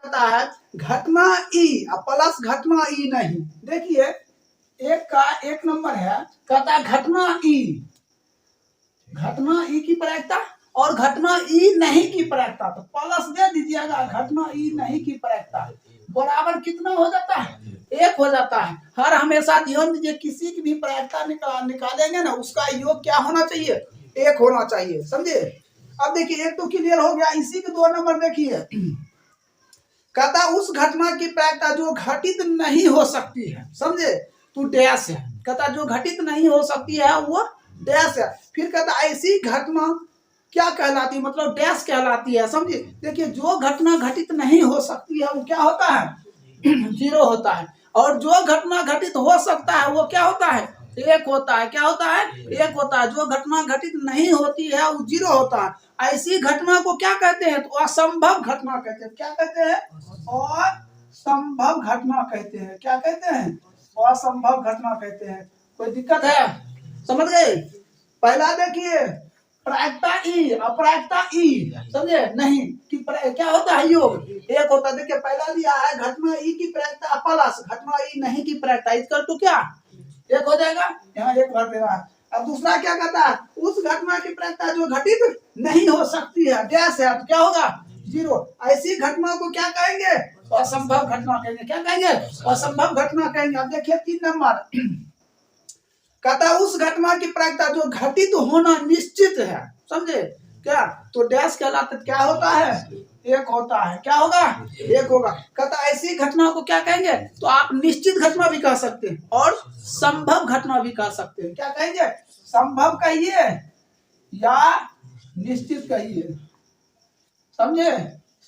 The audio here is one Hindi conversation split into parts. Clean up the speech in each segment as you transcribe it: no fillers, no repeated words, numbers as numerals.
कहता है घटना ई और प्लस घटना ई नहीं। देखिए एक का एक नंबर है, कहता है घटना ई की प्रायिकता और घटना ई नहीं की प्रायिकता, तो प्लस दे दीजिएगा। घटना ई नहीं की प्रायिकता बराबर कितना हो जाता है? एक हो जाता है। हर हमेशा ध्यान दीजिए, किसी की भी प्रायिकता निकालेंगे ना, उसका योग क्या होना चाहिए? एक होना चाहिए, समझे। अब देखिए एक तो क्लियर हो गया। इसी के 2 नंबर देखिए, कहता उस घटना की प्रायिकता जो घटित नहीं हो सकती है, समझे, तो डैश है। कहता जो घटित नहीं हो सकती है वो डैश है। फिर कहता ऐसी घटना क्या कहलाती है, मतलब डैश कहलाती है, समझे। देखिए जो घटना घटित नहीं हो सकती है वो क्या होता है? 0 होता है। और जो घटना घटित हो सकता है वो क्या होता है? 1 होता है। क्या होता है? 1 होता है। जो घटना घटित नहीं होती है वो 0 होता है। ऐसी घटना को क्या कहते हैं? तो असंभव घटना कहते हैं। क्या कहते हैं? असंभव घटना कहते हैं। क्या कहते हैं? असंभव घटना कहते हैं। कोई दिक्कत है? समझ गए? पहला देखिए प्रायिकता ई, अपरायिकता ई, समझे नहीं कि क्या होता है? योग एक होता है। देखिए पहला दिया है घटना ई की प्रायिकता प्लस घटना ई नहीं की प्रायिकता, इसका तो क्या एक हो जाएगा, यहाँ एक भर देना है। अब दूसरा क्या कहता है? उस घटना की प्रायिकता जो घटित नहीं हो सकती है, डैश है, तो क्या होगा? 0। ऐसी घटना को क्या कहेंगे? असंभव घटना कहेंगे। क्या कहेंगे? असंभव घटना कहेंगे। अब देखिए 3 नंबर, कहता उस घटना की प्रायिकता जो घटित होना निश्चित है, समझे क्या, तो डैश कहलाता क्या होता है? 1 होता है। क्या होगा? 1 होगा। कहता ऐसी घटना को क्या कहेंगे? तो आप निश्चित घटना भी कह सकते हैं और संभव घटना भी कह सकते हैं। क्या कहेंगे? संभव कहिए या निश्चित कहिए, समझे।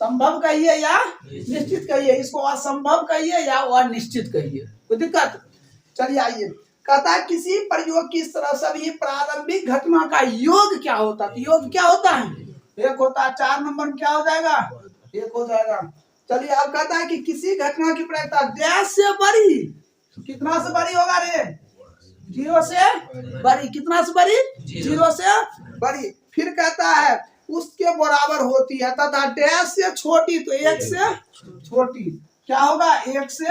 संभव कहिए या निश्चित कहिए, इसको असंभव कहिए या अनिश्चित कहिए, कोई दिक्कत? चलिए आइए, कहता है किसी प्रयोग की सभी प्रारंभिक घटना का योग क्या होता है? योग क्या होता है? 1 होता है। 4 नंबर में क्या हो जाएगा? 1 हो जाएगा। चलिए अब कहता है कि किसी घटना की प्रायिकता डैश से बड़ी, कितना से बड़ी होगा रे? 0 से बड़ी। कितना से बड़ी? 0 से बड़ी। फिर कहता है उसके बराबर होती है तथा डैश से छोटी, तो 1 से छोटी। क्या होगा? 1 से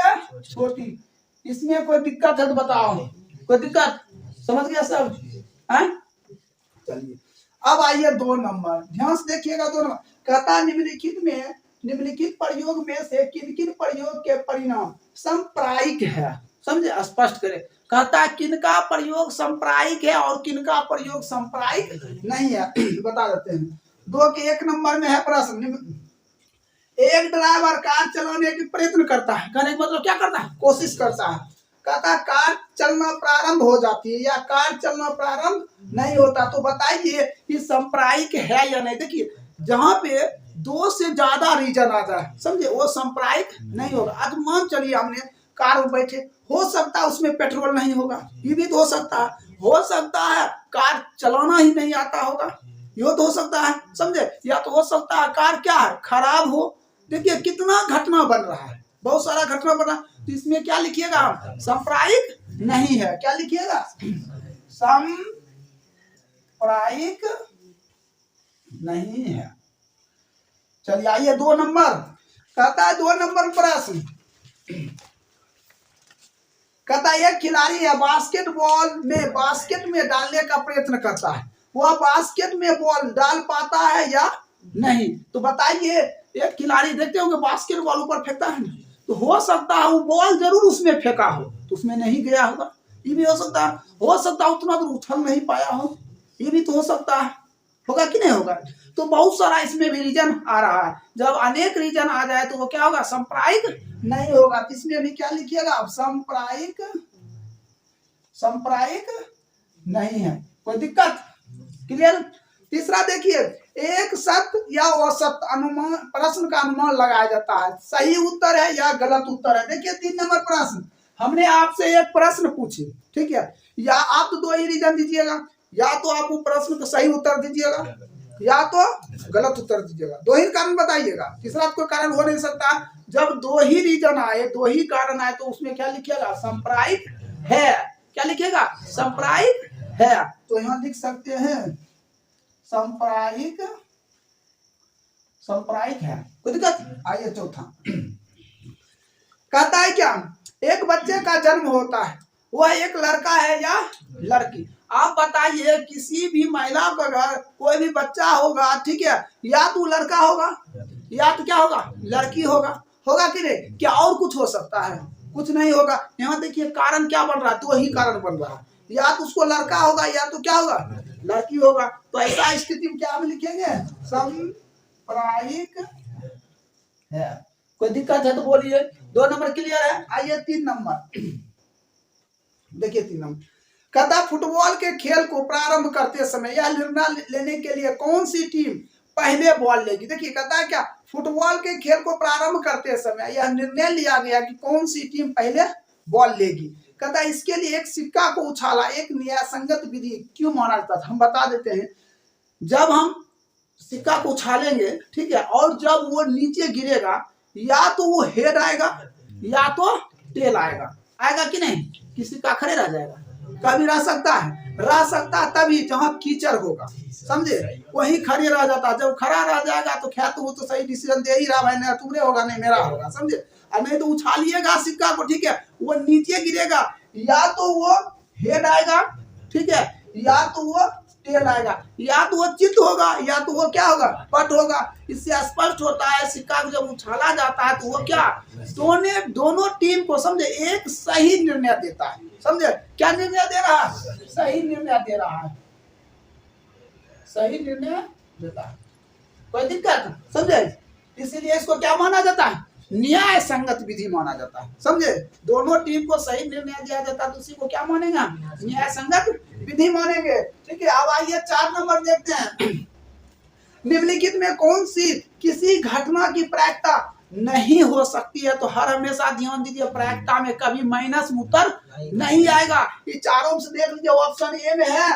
छोटी। इसमें कोई दिक्कत है तो बताओ, कोई दिक्कत? समझ गया सब? है? चलिए अब आइए 2 नंबर, ध्यान से देखिएगा। 2 नंबर कहता निम्नलिखित प्रयोग में से किन किन प्रयोग के परिणाम संप्रायिक है, समझे, स्पष्ट करें। कहता है किनका प्रयोग संप्रायिक है और किनका प्रयोग संप्रायिक नहीं है, बता देते हैं। 2 के 1 नंबर में है प्रश्न, एक ड्राइवर कार चलाने की प्रयत्न करता है, कहने का मतलब क्या करता है? कोशिश करता है। कहता कार चलना प्रारंभ हो जाती है या कार चलना प्रारंभ नहीं होता, तो बताइए कि संप्रायिक है या नहीं। देखिए जहां पे 2 से ज्यादा रीजन आ जाए, समझे, वो संप्रायिक नहीं होगा। आज मान चलिए हमने कार में बैठे, हो सकता है उसमें पेट्रोल नहीं होगा, ये भी तो हो सकता है। हो सकता है कार चलाना ही नहीं आता होगा, ये तो हो सकता है, समझे। या तो हो सकता है कार क्या है? खराब हो। देखिए कितना घटना बन रहा है, बहुत सारा घटना बन रहा है। तो इसमें क्या लिखिएगा? संप्रायिक नहीं है। क्या लिखिएगा? संप्रायिक नहीं है। चलिए आइए 2 नंबर, कहता है 2 नंबर प्रश्न, कहता है एक खिलाड़ी है बास्केट में डालने का प्रयत्न करता है, वह बास्केट में बॉल डाल पाता है या नहीं। तो बताइए एक खिलाड़ी देखते होंगे बास्केट बॉल ऊपर फेंकता है, तो हो सकता है वो बॉल जरूर उसमें फेंका हो, तो उसमें नहीं गया होगा, ये भी हो सकता है। हो सकता है उतना दूर उछल नहीं पाया हो, ये भी तो हो सकता है। होगा कि नहीं होगा? तो बहुत सारा इसमें भी रीजन आ रहा है। जब अनेक रीजन आ जाए तो वो क्या होगा? संप्रायिक नहीं होगा। इसमें भी क्या लिखिएगा? संप्रायिक नहीं है। कोई दिक्कत? क्लियर? तीसरा देखिए, एक सत्य या असत्य अनुमान प्रश्न का अनुमान लगाया जाता है, सही उत्तर है या गलत उत्तर है। देखिए 3 नंबर प्रश्न, हमने आपसे एक प्रश्न पूछे, ठीक है, या आप तो 2 ही रीजन दीजिएगा, या तो आप वो प्रश्न का सही उत्तर दीजिएगा या तो गलत उत्तर दीजिएगा। 2 ही कारण बताइएगा, तीसरा कोई कारण हो नहीं सकता। जब 2 ही रीजन आए, 2 ही कारण आए, तो उसमें क्या लिखिएगा? संप्रायिक है। क्या लिखिएगा? संप्रायिक है। तो यहाँ लिख सकते हैं संप्रायिक सांप्रदायिक है, कोई दिक्कत। आइए चौथा कहता है क्या, एक बच्चे का जन्म होता है, वह एक लड़का है या लड़की। आप बताइए किसी भी महिला का घर कोई भी बच्चा होगा, ठीक है, या तो लड़का होगा या तो क्या होगा, लड़की होगा, होगा कि नहीं, क्या और कुछ हो सकता है, कुछ नहीं होगा। यहाँ देखिए कारण क्या बन रहा है, तो वही कारण बन रहा है, या तो उसको लड़का होगा या तो क्या होगा, लड़की होगा। तो ऐसा स्थिति में क्या हम लिखेंगे, सांप्रदायिक है। कोई दिक्कत है तो बोलिए। 2 नंबर क्लियर है। आइए 3 नंबर देखिए। 3 नंबर कहता फुटबॉल के खेल को प्रारंभ करते समय यह निर्णय लेने के लिए कौन सी टीम पहले बॉल लेगी। देखिए कहता है क्या, फुटबॉल के खेल को प्रारंभ करते समय यह निर्णय लिया गया कि कौन सी टीम पहले बॉल लेगी। कहता है इसके लिए एक सिक्का को उछाला एक न्यायसंगत विधि क्यों माना जाता था। हम बता देते हैं, जब हम सिक्का को उछालेंगे, ठीक है, और जब वो नीचे गिरेगा, या तो वो हेड आएगा या तो टेल आएगा, आएगा कि नहीं, किसी का खड़े रह जाएगा, कभी रह सकता है तभी जहां कीचड़ होगा, समझे, वही खड़े रह जाता। जब खड़ा रह जाएगा तो क्या, तो वो तो सही डिसीजन दे ही रहा भाई, नहीं तुम्हारे होगा नहीं मेरा होगा, समझे। और नहीं तो उछालिएगा सिक्का को, ठीक है, वो नीचे गिरेगा, या तो वो हेड आएगा, ठीक है, या तो वो टेल आएगा, या तो वो चित होगा या तो वो क्या होगा, पट होगा। इससे स्पष्ट होता है सिक्का जब उछाला जाता है तो वो क्या, दोनों टीम को, समझे, एक सही निर्णय देता है, समझे। क्या निर्णय दे रहा है, सही निर्णय दे रहा है, सही निर्णय देता है। कोई दिक्कत, समझे। इसीलिए इसको क्या माना जाता है, न्याय संगत विधि माना जाता है, समझे। दोनों टीम को सही निर्णय दिया जाता है तो उसी को क्या मानेगा, न्याय संगत विधि मानेंगे, ठीक है। अब आइए 4 नंबर देखते हैं। निम्नलिखित में कौन सी किसी घटना की प्रायिकता नहीं हो सकती है। तो हर हमेशा ध्यान दीजिए, प्रायिकता में कभी माइनस उत्तर नहीं आएगा। ये चारों से देख लीजिए, ऑप्शन ए में है,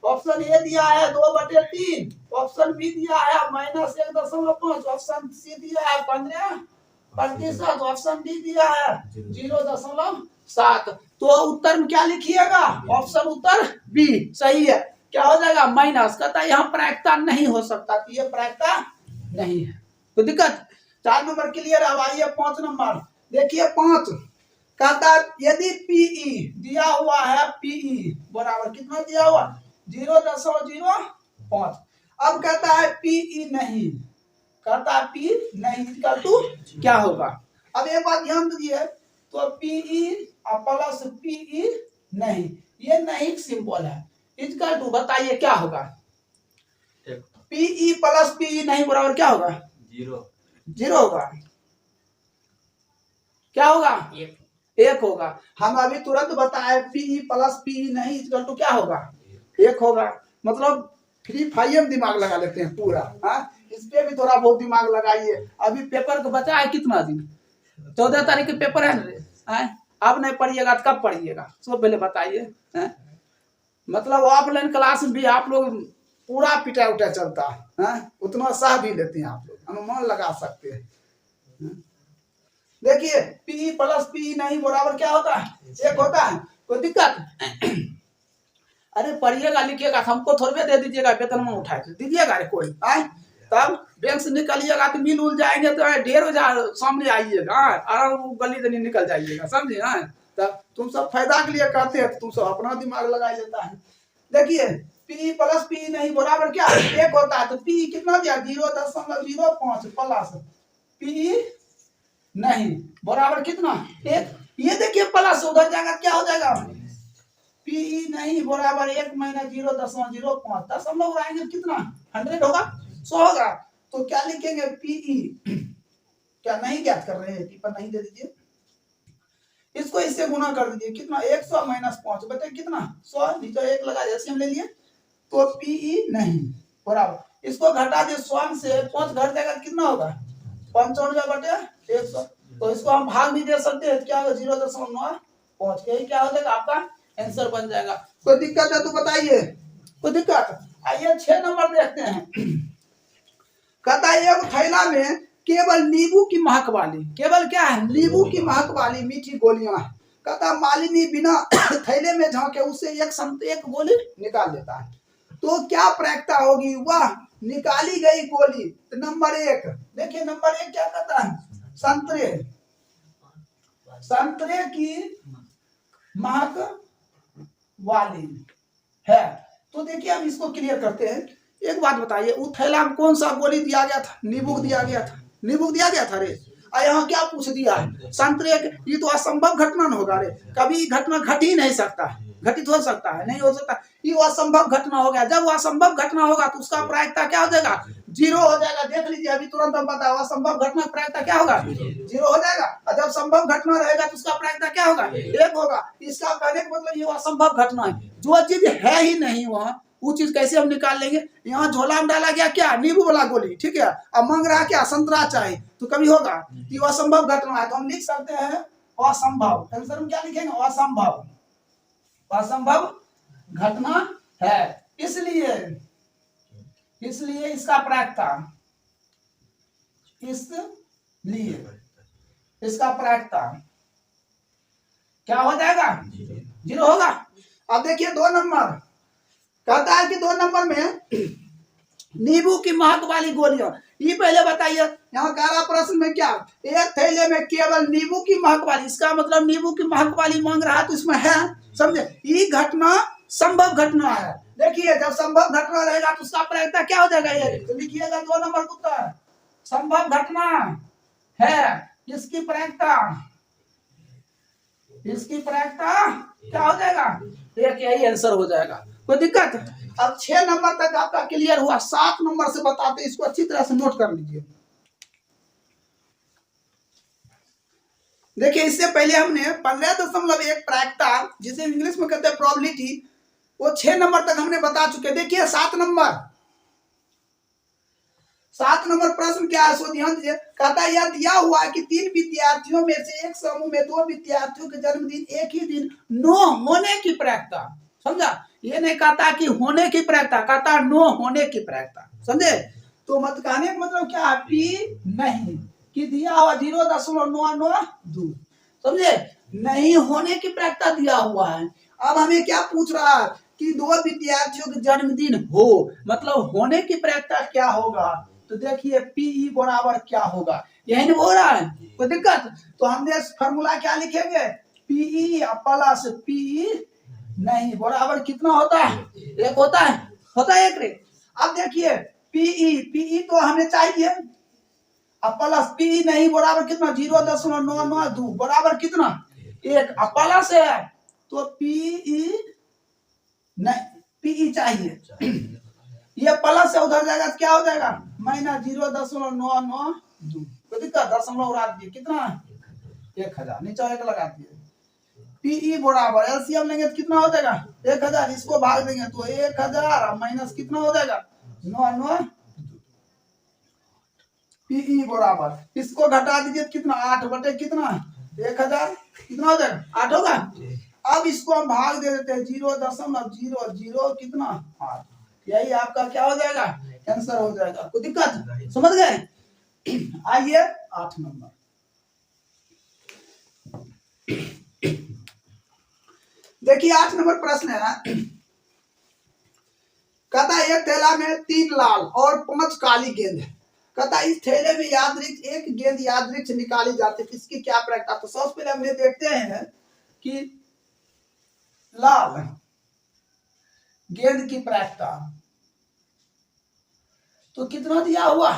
ऑप्शन ए दिया है 2/3, ऑप्शन बी दिया है -1.5, ऑप्शन सी दिया है 15%, ऑप्शन डी दिया है 0.7। तो उत्तर में क्या लिखिएगा, ऑप्शन उत्तर बी सही है। क्या हो जाएगा, माइनस। कहता है यहाँ प्रायिकता नहीं हो सकता, तो ये प्रायिकता नहीं है, तो दिक्कत। 4 नंबर क्लियर। अब आइए 5 नंबर देखिए। 5 कहता यदि पीई दिया हुआ है, पीई बराबर कितना दिया हुआ, 0.05। अब कहता है पीई नहीं, कहता है पी नहीं का टू क्या होगा। अब एक बात ध्यान दीजिए, तो पीई प्लस पीई नहीं, ये नहीं सिंपल है, इसका टू बताइए क्या होगा, पीई प्लस पीई नहीं बराबर क्या होगा, 0 होगा, क्या होगा, 1 होगा। हम अभी तुरंत बताए पीई प्लस पीई नहीं इक्वल टू क्या होगा, 1 होगा। मतलब फ्री फायर दिमाग लगा लेते हैं पूरा, हाँ, इस पे भी थोड़ा बहुत दिमाग लगाइए। अभी पेपर को बचा है कितना दिन, 14 तारीख के पेपर है ना, अब नहीं पढ़िएगा तो कब पढ़िएगा, सो पहले बताइए। मतलब ऑफलाइन क्लास में भी आप लोग पूरा पिटा उठा चलता है, उतना सह भी लेते हैं आप लोग, अनुमान लगा सकते हैं। देखिए पी प्लस पी नहीं बराबर क्या होता है, 1 होता है। कोई दिक्कत, अरे पढ़िएगा लिखिएगा, हमको थोड़े दे दीजिएगा, वेतन में उठा के दीजिएगा रे कोई, तब बैंक से निकलिएगा तो मिल उल जाएंगे तो 1,500 सामने आइएगा, और गली दली निकल जाइएगा, समझे। तब तुम सब फायदा के लिए करते हैं, तुम सब अपना दिमाग लगा लेता है। देखिए पी प्लस पी नहीं बराबर क्या 1 होता है, तो पी कितना दिया 0.05 प्लस पी नहीं बराबर कितना 1। ये देखिए प्लस उधर जाएगा क्या हो जाएगा, पी नहीं बराबर 1 - 0.05, दशमलव आएंगे कितना 100 होगा, 100 होगा। तो क्या लिखेंगे पीई, क्या नहीं ज्ञात कर रहे हैं, टिप्पण नहीं दे दीजिए, इसको इससे गुना कर दीजिए, कितना 100 - 5 बटे कितना 100, नीचे 1 लगा जैसे हम ले लिए, तो पीई नहीं बराबर, इसको घटा दिए 100 से 5 घट जाएगा कितना होगा 95 बटे 100। तो इसको हम भाग भी दे सकते हैं, क्या होगा 0.9 यही क्या हो जाएगा आपका आंसर बन जाएगा। कोई दिक्कत है तो बताइए, कोई दिक्कत। आइए 6 नंबर देखते हैं। कहता है एक थैला में केवल नींबू की महक वाली, केवल क्या है, नींबू की महक वाली मीठी गोलियां है। कहता मालिनी बिना थैले में झांके उसे एक गोली निकाल लेता है, तो क्या प्रायिकता होगी, वह निकाली गई गोली। तो नंबर 1 देखिए, नंबर 1 क्या कहता है, संतरे, संतरे की महक वाली है। तो देखिए हम इसको क्लियर करते हैं। एक बात बताइए, उस थैला में कौन सा गोली दिया गया था, नींबू दिया गया था, नींबू दिया गया था रे। और यहाँ क्या पूछ दिया है, संतरे। ये तो असंभव घटना न होगा रे, कभी घटना घट ही नहीं सकता, घटित हो सकता है, नहीं हो सकता, ये असंभव घटना हो गया। जब वो असंभव घटना होगा तो उसका प्रायिकता क्या हो जाएगा, 0 हो जाएगा। देख लीजिए अभी तुरंत हम बताओ, असंभव घटना प्रायिकता क्या होगा, 0 हो जाएगा। और जब संभव घटना रहेगा तो उसका प्रायिकता क्या होगा, 1 होगा। इसका कहने का मतलब ये असंभव घटना है, जो चीज है ही नहीं वहां, वो चीज कैसे हम निकाल लेंगे। यहाँ झोला में डाला गया क्या, नींबू वाला गोली, ठीक है, अब मांग रहा क्या, संतरा चाहिए, तो कभी होगा, ये असंभव घटना है। तो हम लिख सकते हैं असंभव। आंसर में क्या लिखेंगे, असंभव, असंभव घटना है। इसलिए इसका प्रायिकता, इसलिए इसका प्रायिकता क्या हो जाएगा, 0 होगा। अब देखिए 2 नंबर कहता है कि 2 नंबर में नींबू की महक वाली गोलियां। ये पहले बताइए, यहाँ कह रहा प्रश्न में क्या, एक थैले में केवल नींबू की महक वाली, इसका मतलब नींबू की महक वाली मांग रहा है तो इसमें है, समझे। ये घटना संभव घटना है। देखिए जब संभव घटना रहेगा तो उसका प्रायिकता क्या हो जाएगा, ये तो लिखिएगा 2 नंबर का उत्तर, संभव घटना है, इसकी प्रायिकता क्या हो जाएगा, एक यही आंसर हो जाएगा। कोई दिक्कत। अब 6 नंबर तक आपका क्लियर हुआ, 7 नंबर से बताते, इसको अच्छी तरह से नोट कर लीजिए। देखिए इससे पहले हमने 15.1 प्रायिकता, जिसे इंग्लिश में कहते हैं प्रोबेबिलिटी, वो 6 नंबर तक हमने बता चुके। देखिए 7 नंबर प्रश्न क्या है, सो ध्यान दीजिए। कहता है यह दिया हुआ है कि 3 विद्यार्थियों में से एक समूह में 2 विद्यार्थियों के जन्मदिन एक ही दिन न होने की प्रायिकता, समझा। ये नहीं कहता कि होने की प्रायिकता, कहता नो होने की प्रायिकता, समझे। तो मत कहने का मतलब क्या है, पी नहीं कि दिया हुआ 0.992, समझे, नहीं होने की प्रायिकता दिया हुआ है। अब हमें क्या पूछ रहा है कि 2 विद्यार्थियों के जन्मदिन हो, मतलब होने की प्रायिकता क्या होगा। तो देखिए पीई बराबर क्या होगा, यही नहीं बोल रहा है, कोई दिक्कत। तो हमने फॉर्मूला क्या लिखेंगे, पीई प्लस पीई नहीं बराबर कितना होता है, 1 होता है, 1 रे। अब देखिए पीई तो हमें चाहिए, अब प्लस पीई नहीं बराबर कितना, 0.992 बराबर कितना, 1। अब प्लस है तो पीई नहीं, पीई चाहिए, ये प्लस से उधर जाएगा तो क्या हो जाएगा, माइनस 0.992। कोई दिक्कत, दशमलव उड़ा दिए, कितना 1000, नीचे 1 लगा दिए। पीई बराबर एलसीएम लेंगे तो कितना हो जाएगा, 1000, इसको भाग देंगे तो 1000 माइनस कितना हो जाएगा, 9। पीई बराबर, इसको घटा दीजिए तो कितना, 8 बटे कितना 1000, कितना हो जाएगा, 8 होगा। अब इसको हम भाग दे देते हैं, 0.00 कितना 8, यही आपका क्या हो जाएगा, आंसर हो जाएगा। कोई दिक्कत, समझ गए। आइए 8 नंबर। देखिए 8 नंबर प्रश्न है, कहता है एक थैला में 3 लाल और 5 काली गेंद है। कहता है इस थैले में यादृच्छिक एक गेंद यादृच्छिक निकाली जाती है, इसकी क्या प्रायिकता। तो सबसे पहले हमने देखते हैं कि लाल गेंद की प्रायिकता तो कितना दिया हुआ,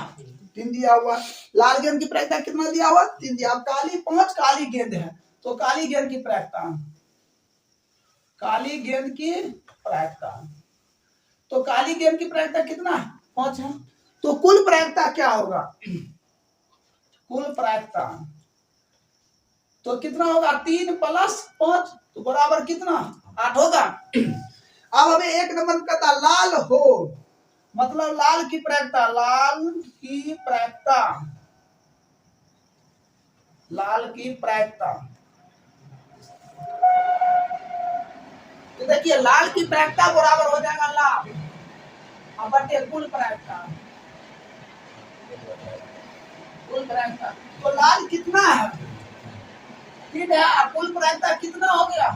3 दिया हुआ। लाल गेंद की प्रायिकता कितना दिया हुआ, 3 दिया। अब काली 5 काली गेंद है, तो काली गेंद की प्रायिकता, काली गेंद की प्रायिकता, तो काली गेंद की प्रायिकता कितना 5 है। तो कुल प्रायिकता क्या होगा, कुल प्रायिकता तो कितना होगा, 3 + 5 तो बराबर कितना 8 होगा। अब हमें 1 नंबर कहता लाल हो, मतलब लाल की प्रायिकता, लाल की प्रायिकता, लाल की प्रायिकता। तो देखिए लाल की प्रायिकता बराबर हो जाएगा लाल अब बटे कुल प्रायिकता, कुल प्रायिकता। तो लाल कितना है, 3 है, कुल प्रायिकता कितना हो गया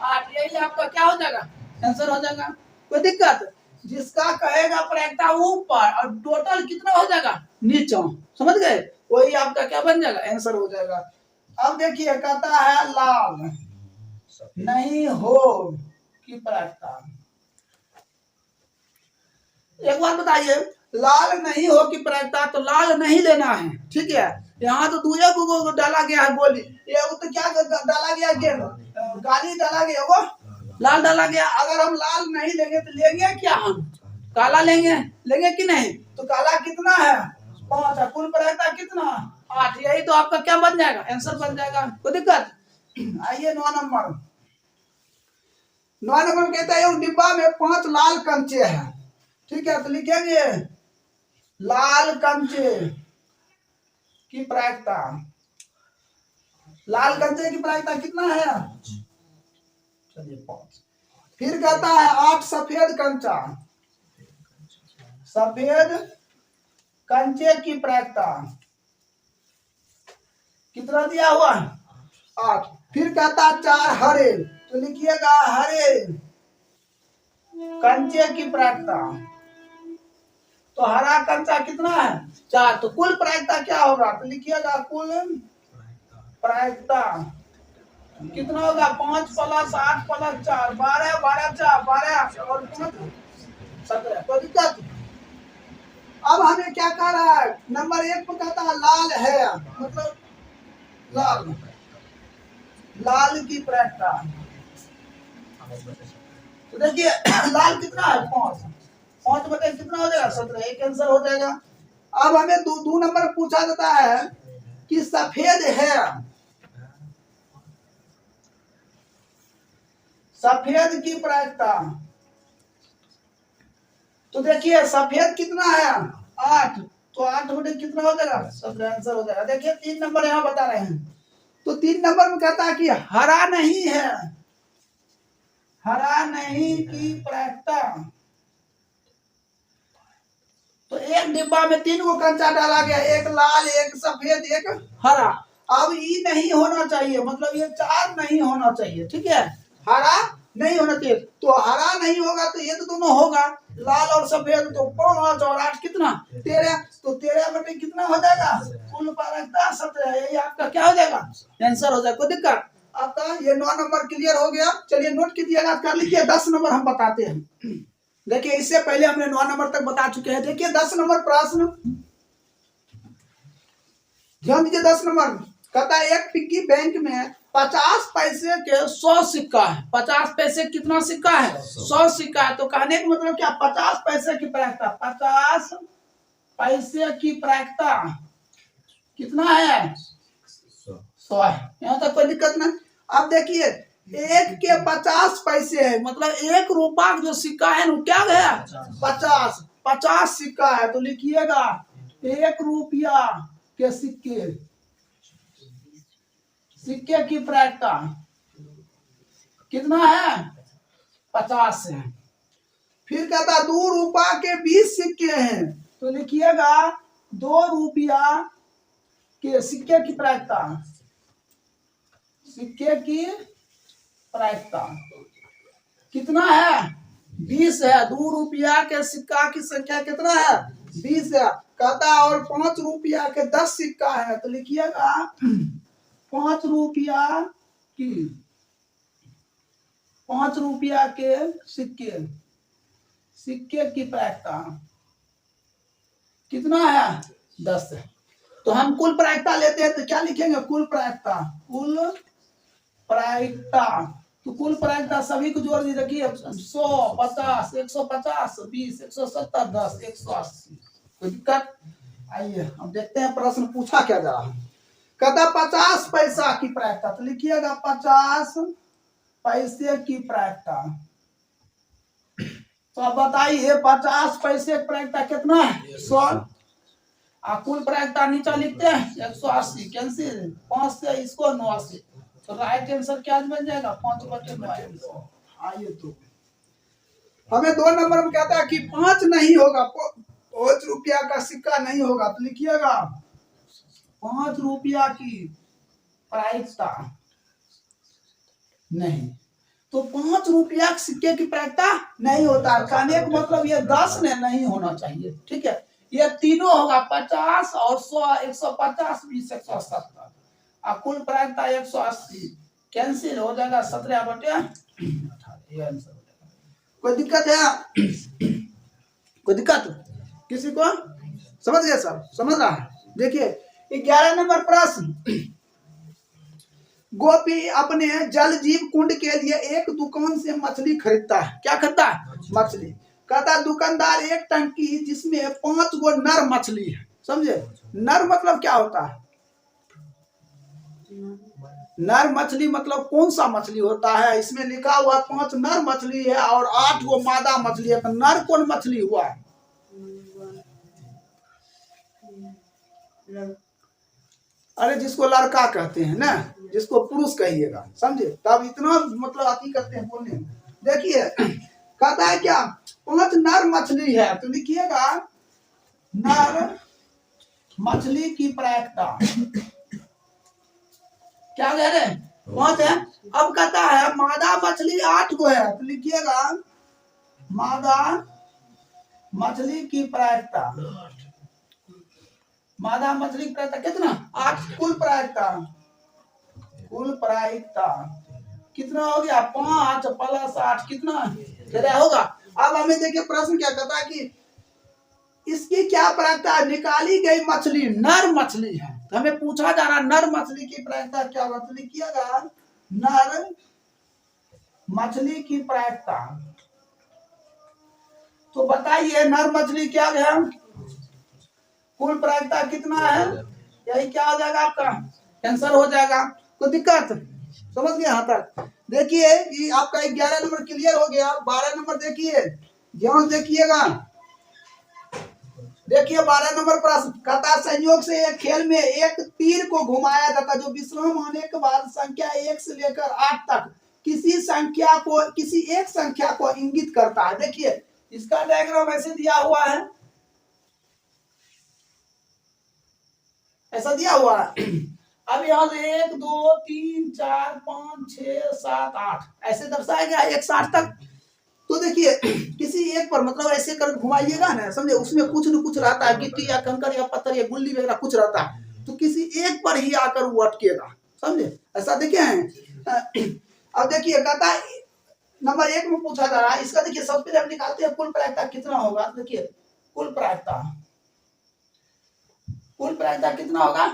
8, यही आपका क्या हो जाएगा, आंसर हो जाएगा। कोई दिक्कत। जिसका कहेगा प्रायिकता ऊपर और टोटल कितना हो जाएगा नीचे, समझ गए, वही आपका क्या बन जाएगा, आंसर हो जाएगा। अब देखिए कहता है लाल नहीं हो की प्रायिकता। एक बार बताइए, लाल नहीं हो की प्रायिकता, तो लाल नहीं लेना है, ठीक है। यहाँ तो दूसरे को डाला गया है गोली, ये तो क्या डाला गया, गेंद गाली डाला गया, वो लाल डाला गया। अगर हम लाल नहीं लेंगे तो लेंगे क्या, हम काला लेंगे कि नहीं, तो काला कितना है 5 है, कुल प्रायिकता कितना 8, यही तो आपका क्या बन जाएगा, आंसर बन जाएगा, कोई दिक्कत। आइए 9 नंबर। 9 नंबर कहता है उस डिब्बा में 5 लाल कंचे हैं, ठीक है, तो लिखेंगे लाल कंचे की प्रायिकता। लाल कंचे की प्रायिकता कितना है, चलिए 5। फिर कहता है 8 सफेद कंचा, सफेद कंचे की प्रायिकता कितना दिया हुआ है 8। फिर कहता है 4 हरे, तो लिखिएगा हरे कंचे की प्रायिकता, तो हरा कंचा कितना है 4, तो कुल प्रायिकता क्या होगा, तो लिखिएगा कुल प्रायिकता कितना होगा 5 + 8 + 4 12, 12 4 12 और 17, कोई दिक्कत। अब हमें क्या कह रहा है, नंबर 1 पे कहता है लाल है, मतलब लाल, लाल की प्रायिकता, तो देखिए लाल कितना है 5 बटे कितना हो जाएगा 17, एक आंसर हो जाएगा। अब हमें दो नंबर पूछा जाता है कि सफेद है, सफेद की प्रायिकता, तो देखिए सफेद कितना है 8, तो 8 बटे कितना हो जाएगा 17, आंसर हो जाएगा। देखिए 3 नंबर यहाँ बता रहे हैं, तो 3 नंबर में कहता है कि हरा नहीं है, हरा नहीं की प्रायिकता, तो एक डिब्बा में 3 को कंचा डाला गया, एक लाल एक सफेद एक हरा। अब ये नहीं होना चाहिए, मतलब ये 4 नहीं होना चाहिए, ठीक है, हरा नहीं होना चाहिए, तो हरा नहीं होगा तो ये तो दोनों होगा लाल और सफेद, तो 5 और 8 कितना 13, तो 13 बटे कितना हो जाएगा कुल प्रायिकता 17, यही आपका क्या हो जाएगा आंसर हो जाएगा, कोई दिक्कत। आपका ये 9 नंबर क्लियर हो गया। चलिए नोट कीजिएगा, कर लीजिए। 10 नंबर हम बताते हैं। देखिए इससे पहले हमने 9 नंबर तक बता चुके हैं। देखिए 10 नंबर प्रश्न, ध्यान दीजिए। 10 नंबर कहता है एक पिग्गी बैंक में 50 पैसे के 100 सिक्का है। 50 पैसे कितना सिक्का है 100 सिक्का है, तो कहने का मतलब क्या 50 पैसे की प्रायिकता, 50 पैसे की प्रायिकता कितना है 100 है, यहाँ तक कोई दिक्कत नहीं। अब देखिए 1 के 50 पैसे है, मतलब 1 रुपया जो सिक्का है वो क्या है 50 सिक्का है, तो लिखिएगा 1 रुपया के सिक्के की प्रायिकता कितना है 50 है। फिर कहता 2 रुपया के 20 सिक्के हैं, तो लिखिएगा 2 रुपया के सिक्के की प्रायिकता, सिक्के की प्रायिकता कितना है 20 है। 2 रुपया के सिक्का की संख्या कितना है 20 है। कहता और 5 रुपया के 10 सिक्का है, तो लिखिएगा 5 रुपया की 5 रुपया के सिक्के की प्रायिकता कितना है 10 है। तो हम कुल प्रायिकता लेते हैं, तो क्या लिखेंगे कुल प्रायिकता, कुल प्रायिकता, तो कुल प्रायिकता सभी को जोड़ दीजिए। देखिए 100 50 150 20 170 10 180, कोई दिक्कत। आइए अब देखते हैं प्रश्न पूछा क्या जा रहा है। कहता 50 पैसा की प्रायिकता, तो लिखिएगा 50 पैसे की प्रायिकता। तो अब बताइए 50 पैसे की प्रायिकता कितना है 100, कुल प्रायिकता नीचे लिखते हैं 180, कैंसिल 5 से इसको 89, तो राइट आंसर क्या बन जाएगा 5/9। आइए तो हमें 2 नंबर में कहता है कि 5 नहीं होगा, 5 रुपया का सिक्का नहीं होगा, तो लिखिएगा 5 रुपया की प्रायिकता नहीं, तो 5 रुपया के सिक्के की प्रायिकता नहीं होता। कहने का मतलब ये 10 ने नहीं होना चाहिए, ठीक है। ये तीनों होगा 50 और 100, 150, 20, 170 और कुल प्रायिकता 180 कैंसिल हो जाएगा 17/18। ये आंसर हो जाएगा। कोई दिक्कत है? कोई दिक्कत किसी को? समझ गए सब? समझ रहा है? देखिए 11 नंबर प्रश्न, गोपी अपने जल जीव कुंड के लिए एक दुकान से मछली खरीदता है। क्या खरीदता है? मछली। कहता दुकानदार एक टंकी जिसमें 5 गो नर मछली है। समझे? नर मतलब क्या होता है? नर मछली मतलब कौन सा मछली होता है? इसमें लिखा हुआ 5 नर मछली है और 8 गो मादा मछली है। तो नर कौन मछली हुआ? अरे जिसको लड़का कहते हैं ना, जिसको पुरुष कहिएगा, समझे? तब इतना मतलब आती करते हैं बोलने में। देखिए कहता है क्या 5 नर मछली है, तो लिखिएगा नर मछली की प्रायिकता क्या कह रहे हैं? 5 है। अब कहता है मादा मछली 8 गो है, तो लिखिएगा मादा मछली की प्रायिकता। मादा मछली की प्रायिकता कितना? 8। कुल प्रायिकता, कुल प्रायिकता कितना हो गया? 5 + 8 कितना होगा? अब हमें देखिए प्रश्न क्या कहता है कि इसकी क्या प्रायिकता है? निकाली गई मछली नर मछली है। तो हमें पूछा जा रहा नर मछली की प्रायिकता क्या होगा? तो लिखिएगा नर मछली की प्रायिकता। तो बताइए नर मछली क्या है? कुल प्रायिकता कितना है? यही क्या हो जाएगा आपका? आंसर हो जाएगा। कोई दिक्कत? समझ गए यहाँ तक? देखिए ये आपका 11 नंबर क्लियर हो गया। 12 नंबर देखिए, ध्यान देखिएगा। देखिए 12 नंबर प्रश्न कहता संयोग से एक खेल में एक तीर को घुमाया जाता जो विश्राम होने के बाद संख्या 1 से लेकर 8 तक किसी संख्या को, किसी एक संख्या को इंगित करता है। देखिए इसका डायग्राम ऐसे दिया हुआ है, ऐसा दिया हुआ है। अब यहाँ से 1 2 3 4 5 6 7 8 ऐसे दर्शाएगा 1 से 8 तक। तो देखिए किसी एक पर मतलब ऐसे कर घुमाइएगा ना, समझे? उसमें कुछ न कुछ रहता है, गिट्टी या कंकर या पत्थर या गुल्ली वगैरह कुछ रहता है। तो किसी एक पर ही आकर वो अटकेगा, समझे? ऐसा देखे हैं। अब देखिए कहता है नंबर 1 में पूछा जा रहा है इसका। देखिए सबसे पहले हम निकालते हैं कुल प्रायिकता कितना होगा। देखिए कुल प्रायिकता, कुल प्रायिकता कितना होगा?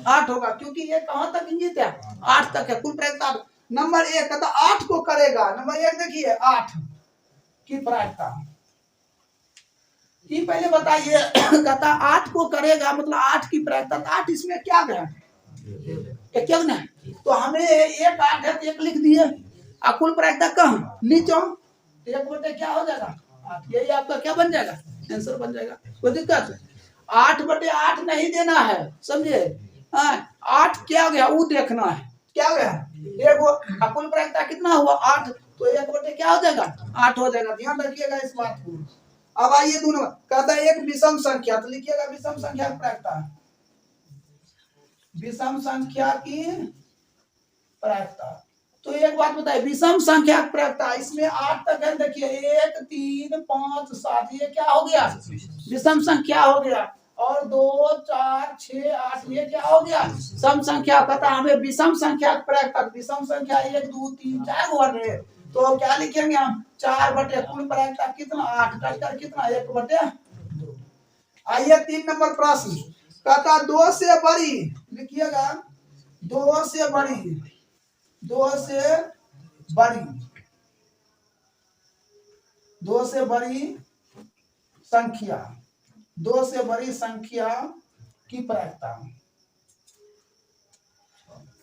8 होगा, क्योंकि ये कहां तक इंगित है? 8 तक है। कुल प्रायिकता नंबर 1 कहता 8 को करेगा। नंबर 1 देखिए 8 की प्रायिकता की पहले बताइए। कहता 8 को करेगा मतलब 8 की प्रायिकता। 8 इसमें क्या है? क्या ना? तो हमें एक 8 है तो 1 लिख दिए। कुल प्रायिकता कहाँ? नीचे 1 बटे क्या हो जाएगा? 8। यही आपका क्या बन जाएगा? आंसर बन जाएगा। कोई दिक्कत? 8 बटे 8 नहीं देना है, समझे? 8 क्या गया वो देखना है। क्या गया? एक कुल प्रायिकता कितना हुआ? 8। तो 1 बटे क्या हो जाएगा? 8 हो जाएगा। ध्यान रखिएगा इस बात को। अब आइए दोनों कहता है एक विषम संख्या, तो लिखिएगा विषम संख्या की प्रायिकता। विषम संख्या की प्रायिकता। तो एक बात बताइए विषम संख्या की प्रायिकता इसमें 8 तक है। देखिए 1 3 5 7 ये क्या हो गया? विषम संख्या हो गया। और 2 4 6 8 ये क्या हो गया? सम संख्या। कहता हमें विषम संख्या की प्रायिकता। विषम संख्या 1 2 3 4 वर्ग है, तो क्या लिखेंगे हम? 4 बटे कुल प्रायिकता कितना? 8 कटकर कितना? 1 बटे 2। आइए 3 नंबर प्रश्न कहता 2 से बड़ी, लिखिएगा 2 से बड़ी, 2 से बड़ी, 2 से बड़ी संख्या, 2 से बड़ी संख्या की प्रायिकता।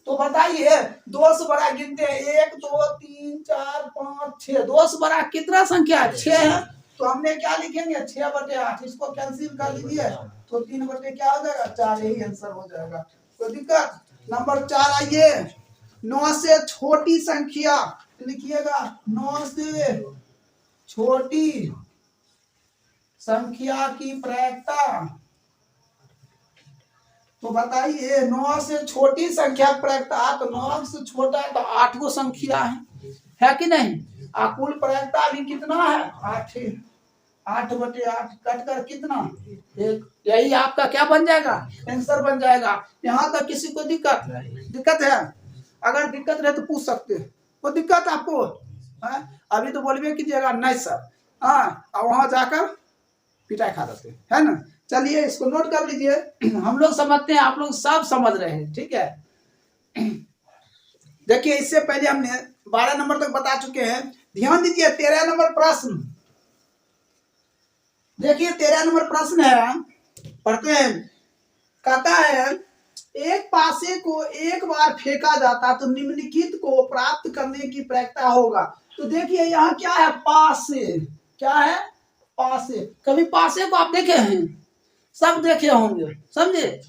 तो बताइए 2 से बड़ा गिनते हैं 1 2 3 4 5 6। 2 से बड़ा कितना संख्या है? 6 है। तो हमने क्या लिखेंगे? 6 बटे 8। इसको कैंसिल कर लीजिए तो 3 बटे क्या हो जाएगा? 4। यही आंसर हो जाएगा। कोई दिक्कत? नंबर 4 आइए 9 से छोटी संख्या, लिखिएगा 9 से छोटी संख्या की प्रायिकता। तो बताइए 9 से छोटी संख्या की प्रायिकता। तो 9 से छोटा है तो 8 गो संख्या है कि नहीं। कुल प्रायिकता भी कितना है 8 है। 8/8 कट कर कितना 1। यही आपका क्या बन जाएगा आंसर बन जाएगा। यहाँ तक किसी को दिक्कत है? अगर दिक्कत रहे तो पूछ सकते हैं। कोई दिक्कत आपको है? अभी तो बोलबे कीजिएगा नहीं सर। हाँ, और वहां जाकर पिटाई खा देते है ना। चलिए इसको नोट कर लीजिए। हम लोग समझते हैं, आप लोग सब समझ रहे हैं, ठीक है। देखिए इससे पहले हमने 12 नंबर तक बता चुके हैं। ध्यान दीजिए 13 नंबर प्रश्न। देखिए 13 नंबर प्रश्न है, पढ़ते हैं। कहता है एक पासे को एक बार फेंका जाता तो निम्नलिखित को प्राप्त करने की प्रयत्न होगा। तो देखिए यहाँ क्या है, पासे। क्या है? पासे। कभी पासे को आप देखे हैं? सब देखे होंगे, समझे।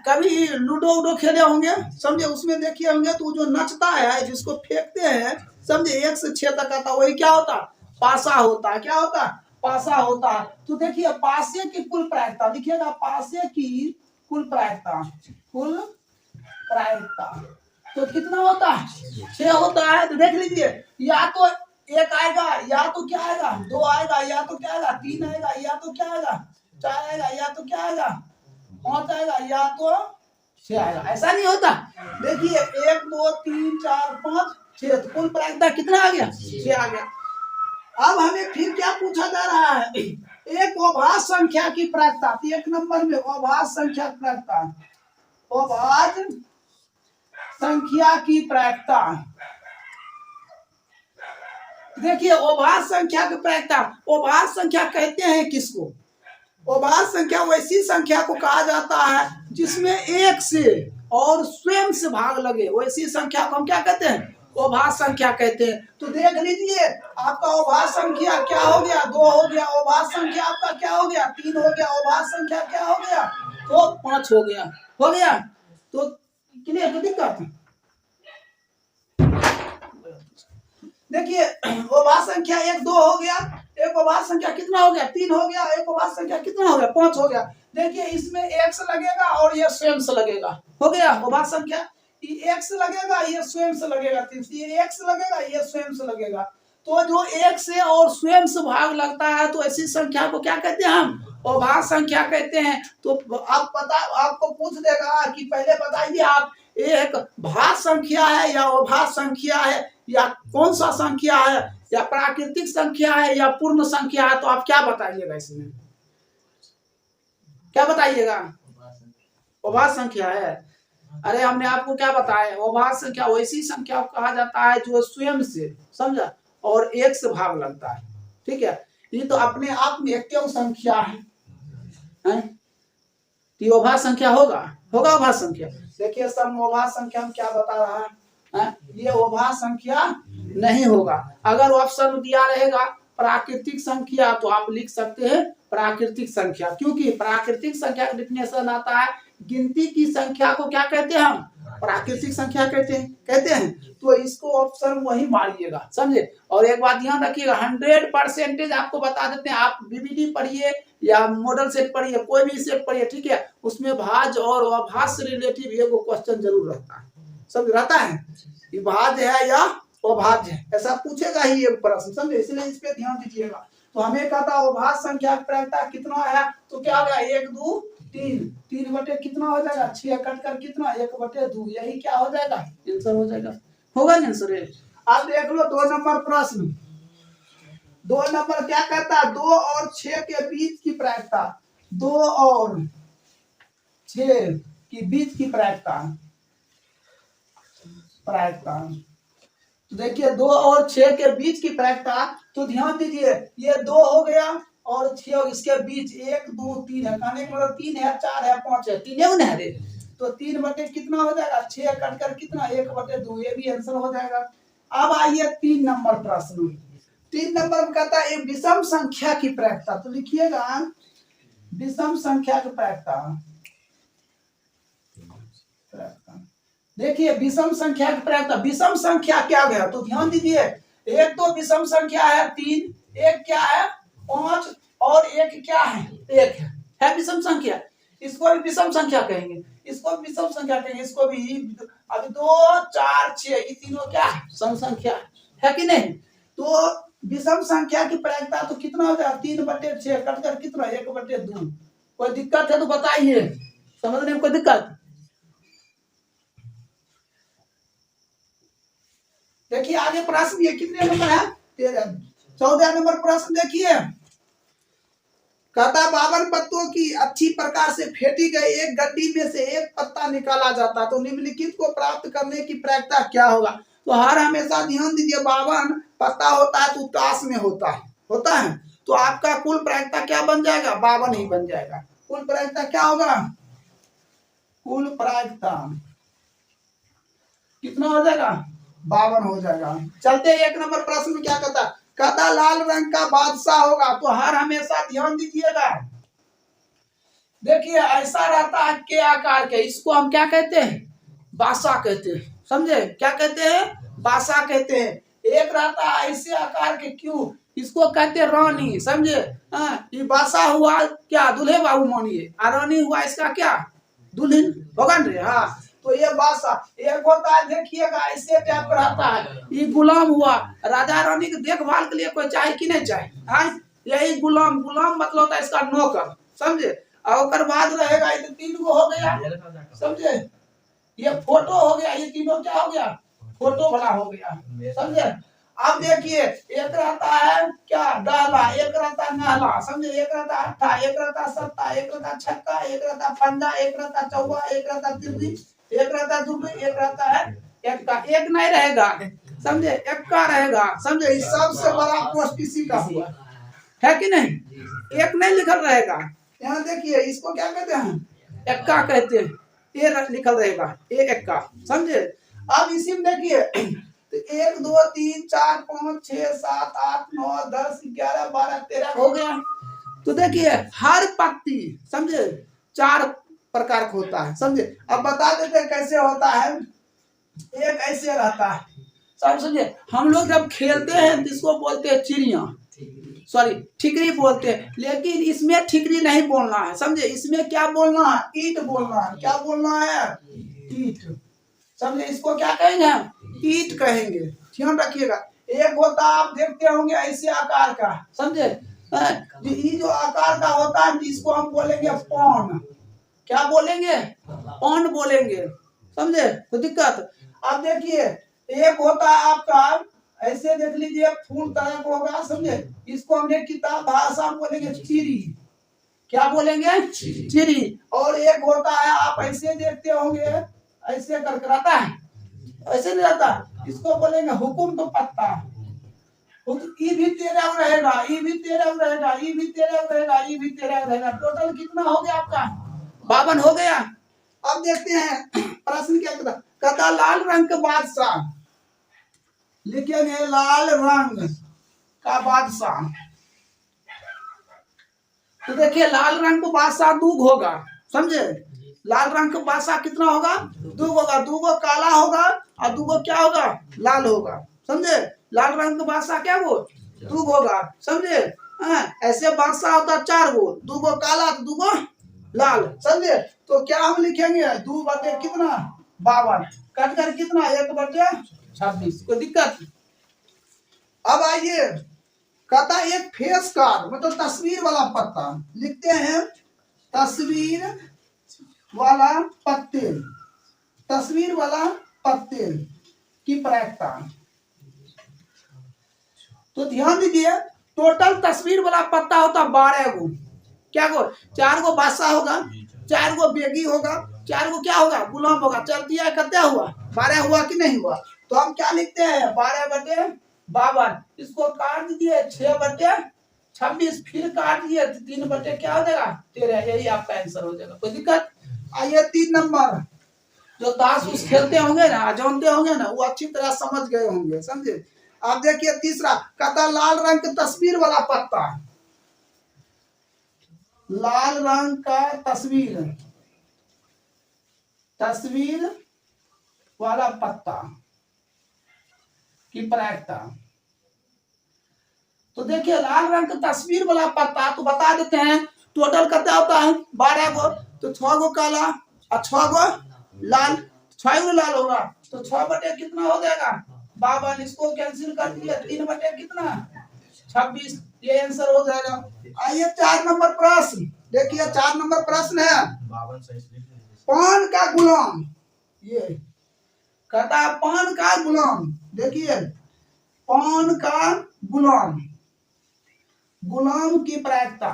कभी लूडो उडो खेले होंगे, समझे। उसमें देखिए होंगे तो जो नचता है, जिसको फेंकते हैं, समझे, 1 से 6 तक आता, वही क्या होता, पासा होता। क्या होता? पासा होता है। तो देखिए पासे की कुल प्रायिकता लिखिएगा, पासे की कुल प्रायिकता। कुल प्रायिकता तो कितना होता है 6 होता है। तो देख लीजिए, या तो 1 आएगा, या तो क्या आएगा 2 आएगा, या तो क्या आएगा 3 आएगा, या तो क्या आएगा 4 आएगा, या तो क्या आएगा 5 आएगा, या तो 6 आएगा। ऐसा नहीं होता। देखिए 1 2 3 4 5 6, तो कुल प्रायिकता कितना आ गया 6 आ गया। अब हमें फिर क्या पूछा जा रहा है, एक अभाज्य संख्या की प्रायिकता। 1 नंबर में अभाज्य संख्या की प्रायिकता, अभाज्य संख्या की प्रायिकता। देखिए अभाज्य संख्या की प्रायिकता, अभाज्य संख्या कहते हैं किसको? अभाज्य संख्या वैसी संख्या को कहा जाता है जिसमें 1 से और स्वयं से भाग लगे, वैसी संख्या को हम क्या कहते हैं? अभाज्य संख्या कहते हैं। तो देख लीजिए आपका अभाज्य संख्या क्या हो गया 2 हो गया, अभाज्य संख्या आपका क्या हो गया 3 हो गया, अभाज्य संख्या क्या हो गया तो 5 हो गया। हो गया तो क्लियर? तो दिक्कत देखिए अभाज्य संख्या 1 2 हो गया, एक अभाज्य संख्या कितना हो गया 3 हो गया, एक अभाज्य संख्या कितना हो गया 5 हो गया। देखिए इसमें x लगेगा और ये स्वयं से लगेगा। हो गया अभाज्य संख्या, ये x लगेगा, ये स्वयं से लगेगा, ये x लगेगा, ये स्वयं से लगेगा। तो जो 1 से और स्वयं से भाग लगता है तो ऐसी संख्या को क्या कहते हैं? हम अभाज्य संख्या कहते हैं। तो आप पता, आपको पूछ देगा कि पहले बताइए आप एक भाज्य संख्या है या अभाज्य संख्या है, या कौन सा संख्या है, या प्राकृतिक संख्या है या पूर्ण संख्या है। तो आप क्या बताइएगा इसमें? क्या बताइएगा? अभाज्य संख्या है। अरे हमने आपको क्या बताया, अभाज्य संख्या वैसी संख्या को कहा जाता है जो स्वयं से, समझा, और 1 से भाग लगता है। ठीक है, ये तो अपने आप में एक संख्या है। तो अभाज्य संख्या होगा अभाज्य संख्या। देखिए सब अभाज्य संख्या हम क्या बता रहा है, ये अभाज्य संख्या नहीं होगा। अगर ऑप्शन दिया रहेगा प्राकृतिक संख्या तो आप लिख सकते हैं प्राकृतिक संख्या, क्योंकि प्राकृतिक संख्या का डिफिनेशन आता है गिनती की संख्या को क्या कहते हैं? हम प्राकृतिक संख्या कहते हैं। तो इसको ऑप्शन वही मारिएगा, समझे। और एक बात ध्यान रखिएगा, 100% आपको बता देते हैं। आप बीबीडी पढ़िए या मॉडल सेट पढ़िए, कोई भी सेट पढ़िए, ठीक है, उसमें भाज्य और अभाज्य से रिलेटिव एगो क्वेश्चन जरूर रहता है, सब रहता है। ये भाज्य है या अभाज्य है, ऐसा पूछेगा ही एक प्रश्न, समझे। इसलिए इस पे ध्यान दीजिएगा। तो हमें कहता है अभाज्य संख्या की प्रायिकता कितना है, तो क्या होगा 1 2 3, 3 बटे कितना हो जाएगा 6 कट कर कितना 1/2, यही क्या हो जाएगा आंसर हो जाएगा। होगा ना आंसर? अब देख लो 2 नंबर प्रश्न। 2 नंबर क्या कहता है, 2 और 6 के बीच की प्रायिकता। 2 और 6 के बीच की प्रायिकता। तो देखिए 2 और 6 के बीच की प्रायिकता, तो ध्यान दीजिए ये 2 हो गया और 6 और इसके बीच 1 2 3 है, कहने का मतलब 3 है 4 है 5 है, 3 है ना रे। तो 3 बटे कितना हो जाएगा 6 कट कर कितना 1/2, ये भी आंसर हो जाएगा। अब आइए 3 नंबर प्रश्न। 3 नंबर में कहता है एक विषम संख्या की प्रायिकता। तो लिखिएगा विषम संख्या की प्रायिकता। देखिए विषम संख्या की प्रायिकता, विषम संख्या क्या गया, तो ध्यान दीजिए एक तो विषम संख्या है 3, एक क्या है 5 और एक क्या है 1 है विषम संख्या। इसको भी विषम संख्या कहेंगे, इसको भी विषम संख्या कहेंगे, इसको भी। अभी 2 4 6 ये तीनों क्या है सम संख्या है कि नहीं। तो विषम संख्या की प्रायिकता तो कितना हो जाएगा 3/6 कटकर कितना 1/2। कोई दिक्कत है तो बताइए, समझने में कोई दिक्कत। देखिए आगे प्रश्न, ये कितने नंबर है 14 नंबर प्रश्न देखिए। कहता 52 पत्तों की अच्छी प्रकार से फेंटी गई एक गड्डी में से एक पत्ता निकाला जाता तो निम्नलिखित को प्राप्त करने की प्रायिकता क्या होगा। तो हर हमेशा ध्यान दीजिए 52 पत्ता होता है तो उतास में होता है तो आपका कुल प्रायिकता क्या बन जाएगा 52 ही बन जाएगा। कुल प्रायिकता क्या होगा, कुल प्रायिकता कितना हो जाएगा 52 हो जाएगा। चलते 1 नंबर प्रश्न में क्या कहता लाल रंग का बादशाह होगा तो हर हमेशा ध्यान दीजिएगा। देखिए ऐसा रहता है के आकार के, इसको हम क्या कहते हैं बादशाह कहते हैं, समझे क्या कहते हैं बादशाह कहते हैं। एक रहता है ऐसे आकार के, क्यों इसको कहते हैं रानी, समझे। ये बादशाह हुआ क्या दूल्हे बाबू मानिए, और रानी हुआ इसका क्या दुल्हन होगा रे। हाँ तो ये बादशाह एक होता है, देखिएगा ऐसे टाइप का रहता है। ये गुलाम हुआ, राजा रानी की देखभाल के लिए कोई चाहे कि नहीं चाहे। हाँ यही गुलाम मतलब होता है इसका नौकर, समझे। और बाद रहेगा ये 3 गो हो गया, समझे। ये फोटो हो गया, ये तीनों क्या हो गया फोटो वाला हो गया, समझे। अब देखिए एक रहता है क्या डाला, एक रहता है नाला, समझे। एक रहता है अट्ठा, एक रहता है सत्ता, एक रहता है छक्का, एक रहता है पंजा, एक रहता है चौवा, एक रहता है तिरछी, एक रहता है दुबई, एक रहता है एक्का। एक नहीं रहेगा, समझे, एक्का रहेगा, समझे। सबसे बड़ा पोस्ट इसी का हुआ है कि नहीं, एक नहीं लिखल रहेगा। यहाँ देखिए इसको क्या कहते हैं एक्का कहते हैं, ये लिखल रहेगा एक एक्का, समझे। अब इसी में देखिए तो 1 2 3 4 5 6 7 8 9 10 11 12 13 हो गया। तो देखिए हर पत्ती, समझे 4 प्रकार का होता है, समझे। अब बता देते हैं कैसे होता है। एक ऐसे रहता है, सब समझे। हम लोग जब खेलते हैं तो इसको बोलते हैं चिड़िया, सॉरी ठिकरी बोलते हैं, लेकिन इसमें ठिकरी नहीं बोलना है, समझे। इसमें क्या बोलना है ईट बोलना है। क्या बोलना है ईट, समझे। इसको क्या कहेंगे ईट कहेंगे, ध्यान रखिएगा। एक होता आप देखते होंगे ऐसे आकार का, समझे। ये जो आकार का होता है जिसको हम बोलेंगे पौन, क्या बोलेंगे पौन बोलेंगे, समझे। कोई दिक्कत। अब देखिए एक होता है आपका ऐसे देख लीजिए फूल तरह का होगा, समझे। इसको हमने किताब भाषा में बोलेंगे चिरी, क्या बोलेंगे चिरी। और एक होता है आप ऐसे देखते होंगे ऐसे करके रहता है, ऐसे नहीं रहता, इसको बोलेंगे हुकुम तो पत्ता। ई भी 13 रहेगा, ई भी 13 रहेगा, ई भी 13 रहेगा, ई भी 13 रहेगा। टोटल कितना हो गया आपका 52 हो गया। अब देखते हैं प्रश्न क्या कहता लाल रंग का बादशाह, लिखेंगे लाल रंग का बादशाह। तो देखिए लाल रंग का बादशाह दूग होगा, समझे। लाल रंग का बादशाह कितना होगा दूग होगा, दूगो काला होगा और दूगो क्या होगा लाल होगा, समझे। लाल रंग का बादशाह क्या वो दूग होगा, समझे। ऐसे बादशाह होता 4 गो, दूगो काला तो दूगो लाल, समझे। तो क्या हम लिखेंगे 2 बटे कितना 52 कट कर कितना 1/26। कोई दिक्कत। अब आइए कहता एक फेस कार्ड मतलब तस्वीर वाला पत्ता, लिखते हैं तस्वीर वाला पत्ते, तस्वीर वाला पत्ते की प्रायिकता। तो ध्यान दीजिए टोटल तस्वीर वाला पत्ता होता 12 गो, क्या गो 4 गो बादशाह होगा, 4 गो बेगी होगा, 4 गो क्या होगा गुलाम होगा। चल दिया कितना हुआ 12 हुआ कि नहीं हुआ। तो हम क्या लिखते हैं 12/52। इसको काट दीजिए 6/26, फिर काट दिए 3 क्या हो जाएगा 13। यही आपका आंसर हो जाएगा। कोई दिक्कत। आइए 3 नंबर, जो ताश उस खेलते होंगे ना जानते होंगे ना वो अच्छी तरह समझ गए होंगे, समझे। आप देखिए तीसरा कहता लाल रंग की तस्वीर वाला पत्ता, लाल रंग का तस्वीर वाला पत्ता की प्रायिकता। तो देखिए लाल रंग का तस्वीर वाला पत्ता तो बता देते हैं टोटल कितना होता है 12 गो, तो 6 गो काला और 6 गो लाल, 6 गो लाल होगा तो 6 बटे कितना हो जाएगा 52, इसको कैंसिल कर दिया, 3 बटे कितना 26, ये आंसर हो जाएगा। आइए 4 नंबर प्रश्न देखिए, 4 नंबर प्रश्न है पान का गुलाम, ये कहता है पान का गुलाम। देखिए पान का गुलाम, गुलाम की प्रायिकता।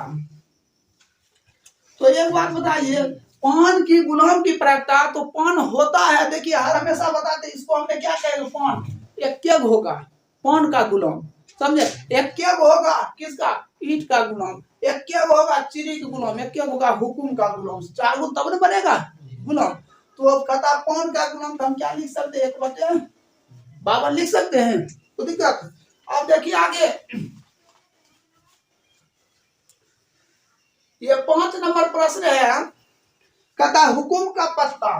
तो एक बात बताइए, पान की गुलाम की प्रायिकता, तो पान होता है, देखिए हर हमेशा बताते हैं, इसको हमने क्या कहेंगे, पान एक केग होगा, पान का गुलाम, समझे, एक केग होगा किसका, ईंट का गुलाम, एक केग होगा चिड़ी का गुलाम, एक केग होगा हुकुम का गुलाम, 4 गुण तब न बनेगा गुलाम। तो अब कहता पान का गुलाम, तो हम क्या लिख सकते हैं, 1/52 लिख सकते हैं, तो दिक्कत। अब देखिए आगे, ये 5 नंबर प्रश्न है, कहता हुकुम का पत्ता,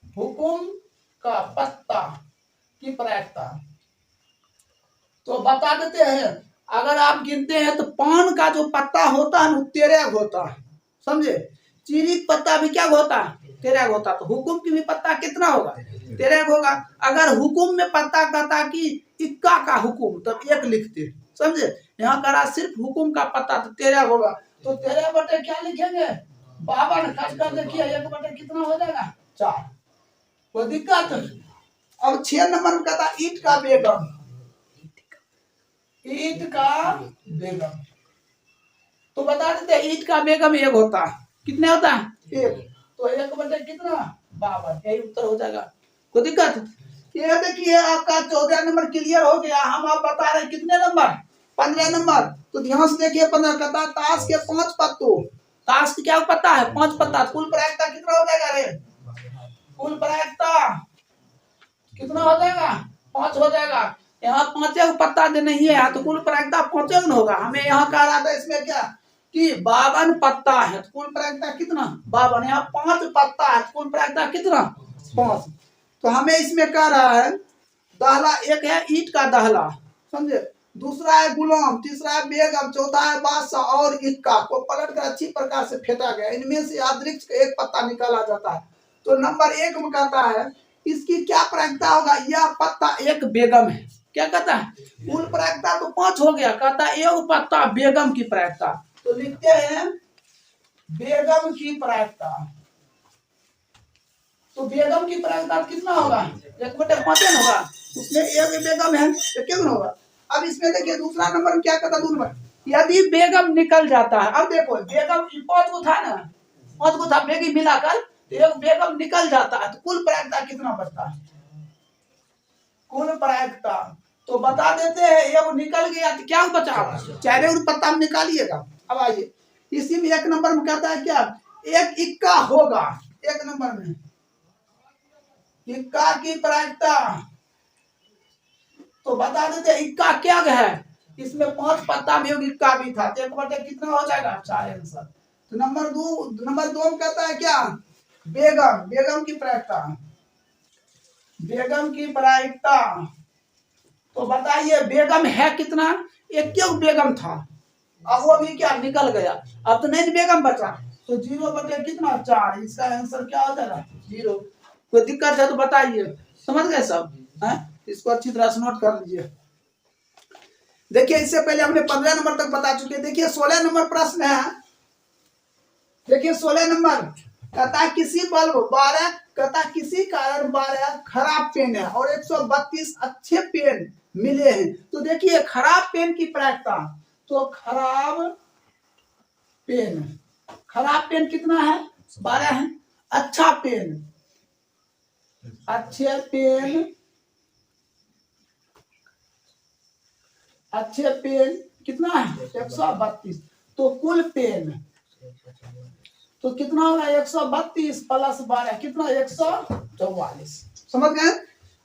हुकुम का पत्ता की प्रायिकता। तो बता देते हैं, अगर आप गिनते हैं तो पान का जो पत्ता होता है ना 13 होता है, समझे, चीनी पत्ता भी क्या होता है 13 होता, तो हुकुम की भी पत्ता कितना होगा 13 होगा। अगर हुकुम में पत्ता कहता कि इक्का का हुकुम, तब 1 लिखते, समझे, यहाँ करा सिर्फ हुकुम का पत्ता, तो 13 होगा, तो 13 बटे क्या लिखेंगे 52, खास कर देखिए 1 बटे कितना हो जाएगा 4, कोई दिक्कत। अब 6 नंबर में कहता ईंट का बेगम, ईंट का बेगम, तो बता देते ईंट का बेगम 1 होता है, कितने होता है 1, तो 1 बटे कितना 52, यही उत्तर हो जाएगा, कोई दिक्कत। ये देखिए आपका 14 नंबर क्लियर हो गया। हम आप बता रहे कितने नंबर 15 नंबर, तो ध्यान से देखिए 15 कहता ताश के 5 पत्तों, ताश की क्या पत्ता है 5 पत्ता, कुल प्रायिकता कितना हो जाएगा रे, कुल प्रायिकता कितना हो जाएगा 5 हो जाएगा। यहाँ 5 पत्ता दे नहीं है, तो कुल प्रायिकता 5 न होगा। हमें यहाँ कह रहा था इसमें क्या कि 52 पत्ता है, तो कुल प्रायिकता कितना 52, यहाँ 5 पत्ता है, तो कुल प्रायिकता कितना 5। तो हमें इसमें कह रहा है दहला, एक है ईंट का दहला, समझे, दूसरा है गुलाम, तीसरा है बेगम, चौथा है बादशाह और इक्का को पलट कर अच्छी प्रकार से फेंटा गया, इनमें से यादृच्छिक का एक पत्ता निकाला जाता है। तो नंबर 1 में कहता है इसकी क्या प्रायिकता होगा, यह पत्ता एक बेगम है, क्या कहता है कुल प्रायिकता तो 5 हो गया, कहता है एक पत्ता बेगम की प्रायिकता, तो लिखते हैं बेगम की प्रायिकता। तो बेगम की प्रायिकता कितना होगा 1/5 होगा, उसमें एक बेगम है तो क्या होगा। अब इसमें देखिए दूसरा नंबर में क्या कहता दूसरा, यदि बेगम निकल जाता है, अब देखो बेगम 5 को था ना, 5 को था बेगी मिलाकर, तो एक बेगम निकल जाता है, तो कुल प्रायिकता कितना बचता है, कुल प्रायिकता तो बता देते हैं, ये निकल गया तो क्या बचा, चाहे पत्ता में निकालिएगा। अब आइए इसी में 1 नंबर में कहता है क्या, एक इक्का होगा, 1 नंबर में इक्का की प्रायिकता, तो बता देते इक्का क्या है, इसमें 5 पत्ता भी होगी, इक्का भी था, तो 1 बटे कितना हो जाएगा 4 आंसर। तो नंबर 2 में कहता है क्या बेगम, बेगम की प्रायिकता, बेगम की प्रायिकता, तो बताइए बेगम है कितना, एक क्यों बेगम था, अब वो भी क्या निकल गया, अब तो नहीं बेगम बचा, तो 0 बटे कितना 4, इसका आंसर क्या हो जाएगा 0। कोई दिक्कत है तो बताइए, समझ गए सब है? इसको अच्छी तरह से नोट कर लीजिए। देखिए इससे पहले हमने 15 नंबर तक बता चुके, देखिए 16 नंबर प्रश्न है, देखिए 16 नंबर कहता किसी बल्ब 12, कहता किसी कारण 12 खराब पेन है और 132 अच्छे पेन मिले हैं, तो देखिए खराब पेन की प्रायिकता, तो खराब पेन कितना है 12 है, अच्छा पेन, अच्छे पेन कितना है 132, तो कुल पेन तो कितना होगा 132 प्लस 12 कितना 144, समझ गए।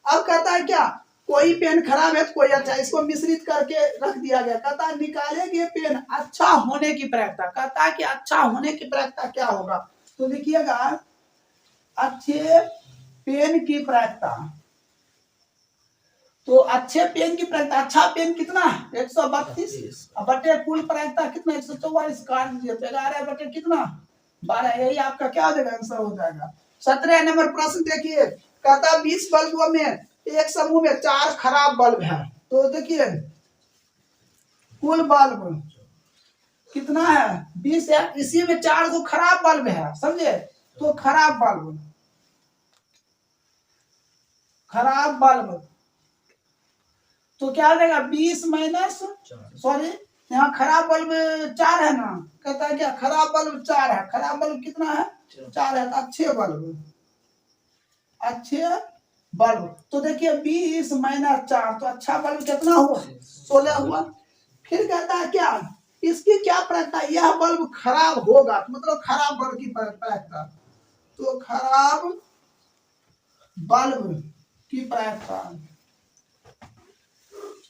अब कहता है क्या कोई पेन खराब है तो कोई अच्छा, इसको मिश्रित करके रख दिया गया, कहता है निकालेंगे पेन अच्छा होने की प्रायिकता, कहता है कि अच्छा होने की प्रायिकता क्या होगा, तो लिखिएगा अच्छे पेन की प्रायिकता, तो अच्छे पेन की प्रायिकता, अच्छा पेन कितना 132 बटे कुल प्रायिकता कितना 144, काट दीजिए तो 11 बटे कितना 12, यही आपका क्या हो जाएगा आंसर हो जाएगा। 17 नंबर प्रश्न देखिए, कहता 20 बल्बों में एक समूह में 4 खराब बल्ब है, तो देखिए कुल बल्ब कितना है 20 है। इसी में 4 को खराब बल्ब है, समझे। तो खराब बल्ब तो क्या देगा 20 माइनस, सॉरी यहाँ खराब बल्ब 4 है ना, कहता है क्या खराब बल्ब 4 है। खराब बल्ब कितना है 4 है। तो अच्छे बल्ब तो देखिए 20 माइनस 4, तो अच्छा बल्ब कितना हुआ 16 हुआ। फिर कहता है क्या इसकी क्या प्रायिकता, यह बल्ब खराब होगा, तो मतलब खराब बल्ब की प्रायिकता। तो खराब बल्ब की प्रायिकता,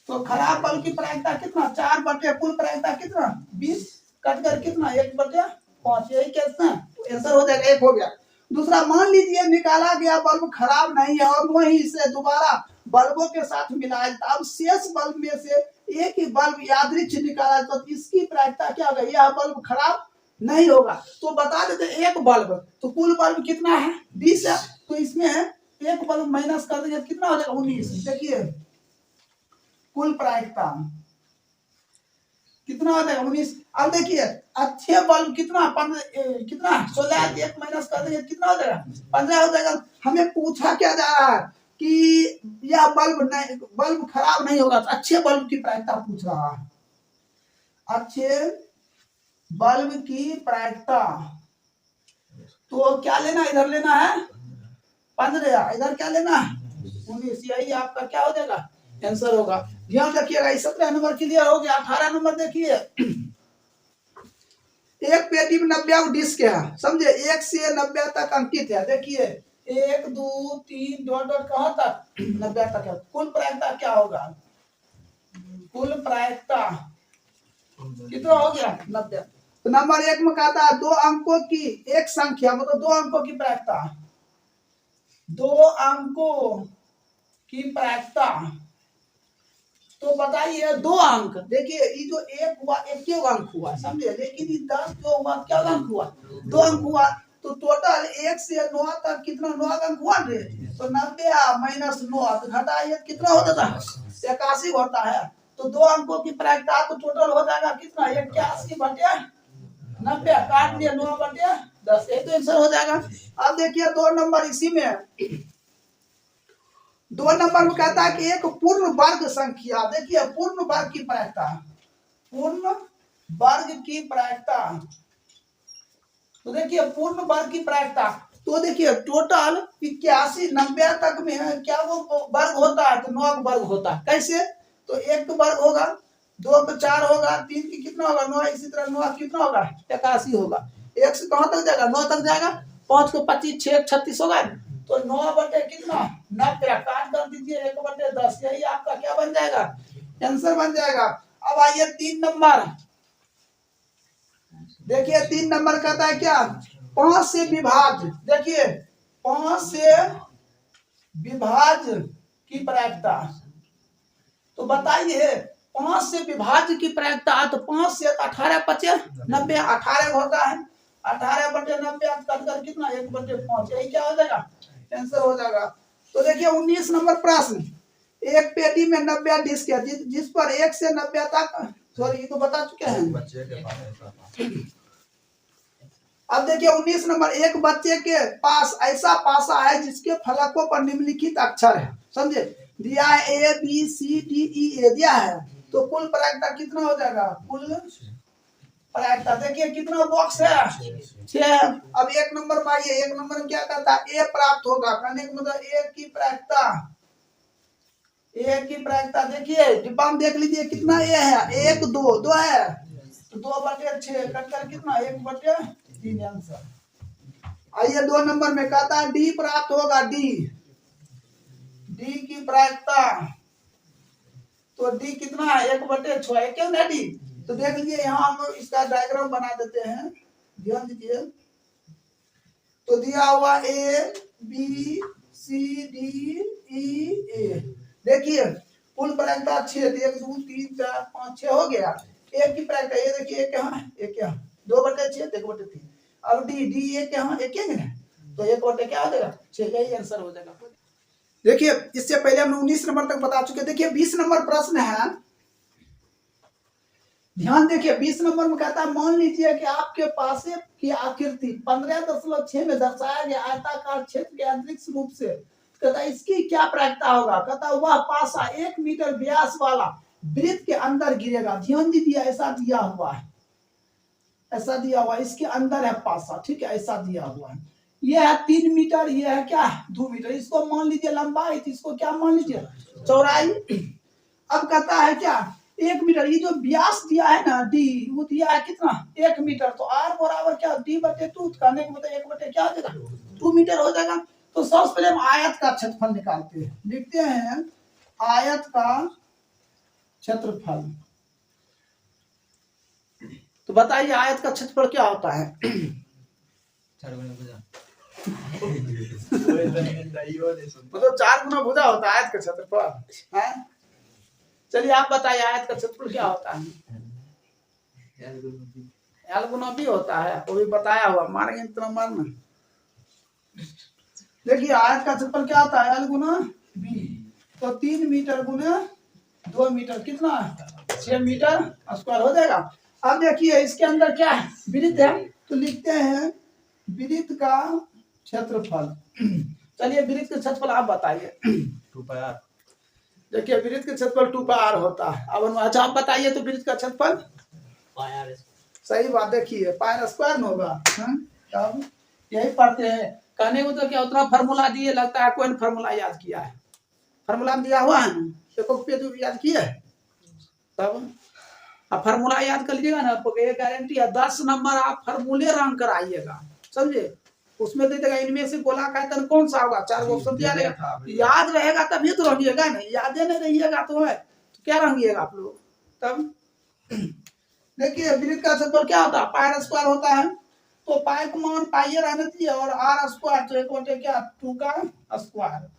तो खराब बल्ब की प्रायिकता कितना 4 बटे कुल प्रायिकता कितना 20 कटकर कितना 1/5, यही कैसे आंसर हो जाएगा 1 हो गया। दूसरा मान लीजिए निकाला गया बल्ब खराब नहीं है और वहीं इसे दोबारा बल्बों के साथ मिलाया जाता, अब शेष बल्ब में से एक ही बल्ब यादृच्छिक निकाला तो इसकी प्रायिकता क्या होगा, यह बल्ब खराब नहीं होगा। तो बता देते एक बल्ब, तो कुल बल्ब कितना है 20 है, तो इसमें एक बल्ब माइनस कर देंगे कितना हो जाएगा 19। देखिए कुल प्रायिकता कितना हो जाएगा 19। अब देखिए अच्छे बल्ब कितना 16, 1 माइनस कर देंगे कितना हो जाएगा 15 हो जाएगा। हमें पूछा क्या जा रहा है कि यह बल्ब खराब नहीं होगा, तो अच्छे बल्ब की प्रायिकता पूछ रहा है। अच्छे बल्ब की प्रायिकता तो क्या लेना, इधर लेना है 15, इधर क्या लेना है 19, यही आपका क्या हो जाएगा आंसर होगा। ध्यान रखिएगा 17 नंबर क्लियर हो गया। 18 नंबर देखिए एक पेटी में 90 डिस्क है, समझे 1 से 90 तक अंकित है। देखिए 1 2 3 डॉट डॉट कहाँ तक 90 तक है। कुल प्रायिकता क्या होगा, कुल प्रायिकता कितना हो गया 90। तो नंबर 1 में कहता है 2 अंकों की एक संख्या, मतलब 2 अंकों की प्रायिकता, 2 अंकों की प्रायिकता। तो बताइए 2 अंक, देखिए ये जो 1 हुआ 1 अंक हुआ, समझे, लेकिन ये 10 जो हुआ क्या अंक हुआ 2 अंक हुआ। तो टोटल 1 से 9 तक कितना 9 अंक हुआ रे, तो 90 माइनस 9 तो घटाइए कितना हो जाता है 81 होता है। तो 2 अंकों की प्रायिकता तो टोटल हो जाएगा कितना 81 बटे 90, काट लिए 9 बटे 10, ये तो आंसर हो जाएगा। अब देखिए 2 नंबर इसी में 2 नंबर में कहता है कि एक पूर्ण वर्ग संख्या, देखिए पूर्ण वर्ग की प्रायिकता, पूर्ण वर्ग की प्रायिकता। तो देखिए पूर्ण वर्ग की प्रायिकता, तो देखिए टोटल 81 90 तक में क्या वो वर्ग होता है, तो 9 वर्ग होता है। कैसे, तो 1 वर्ग होगा, 2 को 4 होगा, 3 की कितना होगा 9, इसी तरह 9 कितना होगा 81 होगा। 1 से कहां तक जाएगा 9 तक जाएगा, 5 को 25 6 36 होगा, तो 9 बटे कितना 90 काट कर दीजिए 1 बटे 10, यही आपका क्या बन जाएगा आंसर बन जाएगा। अब आइए 3 नंबर, देखिए 3 नंबर कहता है क्या 5 से विभाज्य, देखिए 5 से विभाज्य की प्रायिकता। तो बताइए 5 से विभाज्य की प्रायिकता, तो 5 से 18 बचे 90, 18 होता है, 18 बटे 90 कट कर कितना 1 बटे 5, यही क्या हो जाएगा आंसर हो जाएगा। तो देखिए 19 नंबर प्रश्न, एक पेटी में 90 डिस्क है जिस पर 1 से 90 तक, सॉरी ये तो बता चुके हैं। अब देखिए 19 नंबर, एक बच्चे के पास ऐसा पासा है जिसके फलकों पर निम्नलिखित अक्षर है, समझे, दिया है A B C D E A दिया है। तो कुल प्रायिकता कितना हो जाएगा, कुल प्रायिकता देखिए कितना बॉक्स है 6। अब 1 नंबर में आइए, 1 नंबर में क्या कहता है A प्राप्त होगा, कहने का मतलब A की प्रायिकता, A की प्रायिकता देखिए डिब्बा में देख लीजिए कितना A है 1 2 2 है, तो 2 बटे 6 कटकर कितना 1 बटे 3 आंसर। आइए 2 नंबर में कहता है D प्राप्त होगा, D की प्रायिकता, तो D कितना है 1 बटे 6, क्यों ना D। तो देख लीजिए यहाँ हम इसका डायग्राम बना देते हैं, ध्यान दीजिए। तो दिया हुआ A B C D E A, देखिए कुल प्रायिकता 6, 1 2 3 4 5 6 हो गया। एक की प्रायिकता ये देखिए एक यहाँ 2 बटे 6 1 बटे 3। अब D एक यहाँ 1 है, तो 1 बटे क्या हो जाएगा 6, यही आंसर हो जाएगा। देखिए इससे पहले हम 19 नंबर तक बता चुके। देखिए 20 नंबर प्रश्न है, ध्यान देखिए 20 नंबर में कहता है मान लीजिए कि आपके पास की आकृति 15.6 में दर्शाया गया आयताकार क्षेत्र के अंतरिक्ष रूप से, कहता है इसकी क्या प्रायिकता होगा। कहता है वह पासा 1 मीटर व्यास वाला वृत्त के अंदर गिरेगा। ध्यान दीजिए ऐसा दिया हुआ है, ऐसा दिया हुआ है, इसके अंदर है पासा, ठीक है, ऐसा दिया हुआ है। यह है 3 मीटर, यह है क्या 2 मीटर। इसको मान लीजिए लंबाई, इसको क्या मान लीजिए चौड़ाई। अब कहता है क्या 1 मीटर, ये जो व्यास दिया है ना डी, वो दिया है कितना 1 मीटर, तो आर बराबर क्या d/2 करने के मतलब 1 क्या हो जाएगा 2 मीटर हो जाएगा। तो सबसे पहले हम आयत का क्षेत्रफल निकालते हैं, लिखते हैं आयत का क्षेत्रफल। तो बताइए आयत का क्षेत्रफल क्या होता है। मतलब 4 गुना भुजा होता है आयत का क्षेत्रफल है। चलिए आप बताइए आयत का क्षेत्रफल क्या होता है। एल गुना बी होता है, वो भी बताया हुआ, मारेंगे इतना मारना। देखिए आयत का क्षेत्रफल क्या होता है एल गुना बी, तो 3 मीटर गुना 2 मीटर कितना 6 मीटर स्क्वायर हो जाएगा। अब देखिए इसके अंदर क्या है वृत्त है, तो लिखते हैं वृत्त का क्षेत्रफल। चलिए वृत्त का क्षेत्रफल आप बताइए। 2πr। देखिए वृत्त का क्षेत्रफल 2πr होता है। अब अच्छा आप बताइए तो वृत्त का क्षेत्रफल πr। सही बात, देखिए पायर स्क्वायर में होगा। तब यही पढ़ते हैं, कहने को तो क्या उतना फार्मूला दिए, लगता है कोई ने फार्मूला याद किया है। फार्मूला दिया हुआ है ना, देखो पेज याद किया है, तब अब फार्मूला याद कर लीजिएगा ना, आपको ये गारंटी है 10 नंबर आप फार्मूले रंग कर आइएगा, समझे। उसमें दे देगा इनमें से गोलाकार आयतन कौन सा होगा, 4 ऑप्शन दिया रहेगा, याद रहेगा तभी तो रंगिएगा, नहीं यादे नहीं रहिएगा तो है तो क्या रंगिएगा आप लोग। तब देखिए वृत्त का क्षेत्रफल क्या होता है पायर स्क्वायर होता है, तो पाई को मान पाइए रहने दीजिए और आर स्क्वायर तो 1/4 क्या 2 का स्क्वायर,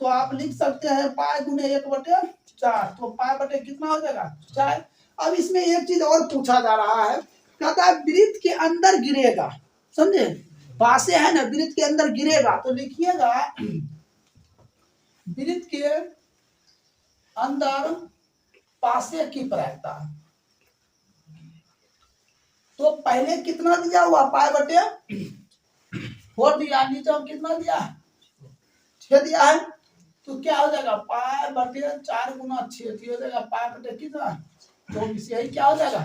तो आप लिख सकते हैं पाई गुने 1/4, तो पाई बटे कितना हो जाएगा 4। अब इसमें एक चीज और पूछा जा रहा है, कहता है वृत्त के अंदर गिरेगा, समझे, पासे है ना वृत्त के अंदर गिरेगा, तो लिखिएगा वृत्त के अंदर पासे की प्रायिकता। तो पहले कितना दिया हुआ पाई बटे 4 दिया, नीचे हम कितना दिया 6 दिया है, तो क्या हो जाएगा पाई बटे 4 गुना 6 हो जाएगा पाई बटे कितना 24। यही क्या हो जाएगा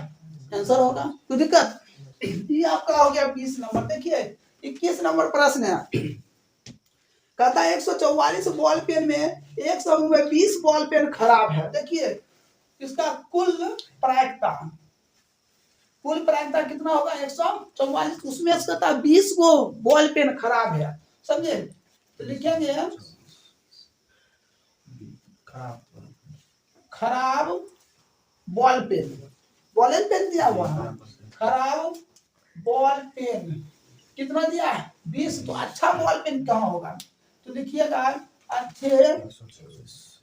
आंसर होगा। कोई दिक्कत, ये आपका हो गया 20 नंबर। देखिए 21 नंबर प्रश्न है, कहता है 144 बॉल पेन में एक समूह में 20 बॉल पेन खराब है। देखिए इसका कुल प्रायिकता, कुल प्रायिकता कितना होगा 144, उसमें से कहता है 20 को बॉल पेन खराब है, समझे। तो लिखेंगे खराब बॉल पेन, बॉल पेन दिया हुआ है, खराब बॉल पेन कितना दिया है 20, तो अच्छा बॉल पेन कहाँ होगा, तो लिखिएगा अच्छे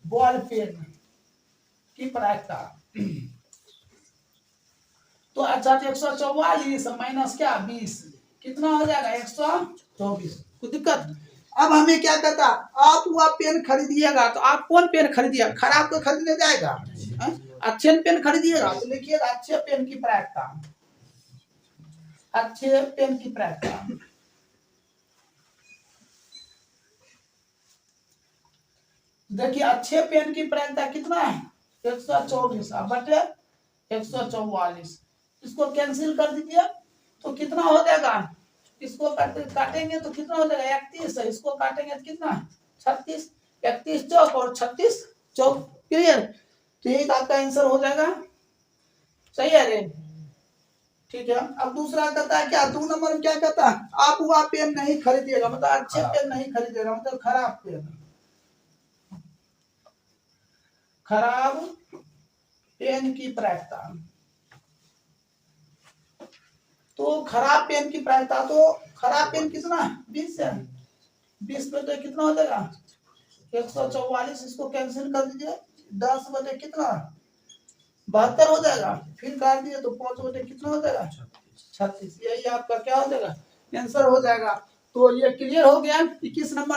बॉल पेन की प्रायिकता। तो अच्छा 144 माइनस क्या 20 कितना हो जाएगा 124। कोई दिक्कत। अब हमें क्या कहता, आप वह पेन खरीदिएगा, तो आप कौन पेन खरीदिएगा, खराब को खरीदने जाएगा, अच्छे पेन खरीदिएगा, तो लिखिएगा अच्छे पेन की प्रायिकता, अच्छे पेन की प्रायिकता। देखिए अच्छे पेन की प्रायिकता कितना है 124 बटे 144, इसको कैंसिल कर दीजिए तो कितना हो जाएगा, इसको काटेंगे तो कितना हो जाएगा 31 है, इसको काटेंगे तो कितना 36, 31 चौक और 36 चौक, क्लियर। तो यही आपका आंसर हो जाएगा, सही है रे, ठीक है। अब दूसरा कहता है क्या 2 नंबर में क्या कहता है, आप वह पेन नहीं खरीदिएगा, मतलब अच्छे पेन नहीं खरीदिएगा, मतलब खराब पेन, खराब पेन की प्रायिकता। तो खराब पेन की प्रायिकता, तो खराब पेन कितना 20 है, 20 पे तो कितना हो जाएगा 144, इसको कैंसिल कर दीजिए 10 बटे कितना 72 हो जाएगा, फिर काट दिए तो 5 बटे कितना हो जाएगा 36। यही आपका क्या हो जाएगा आंसर हो जाएगा। तो ये क्लियर हो गया 21 नंबर।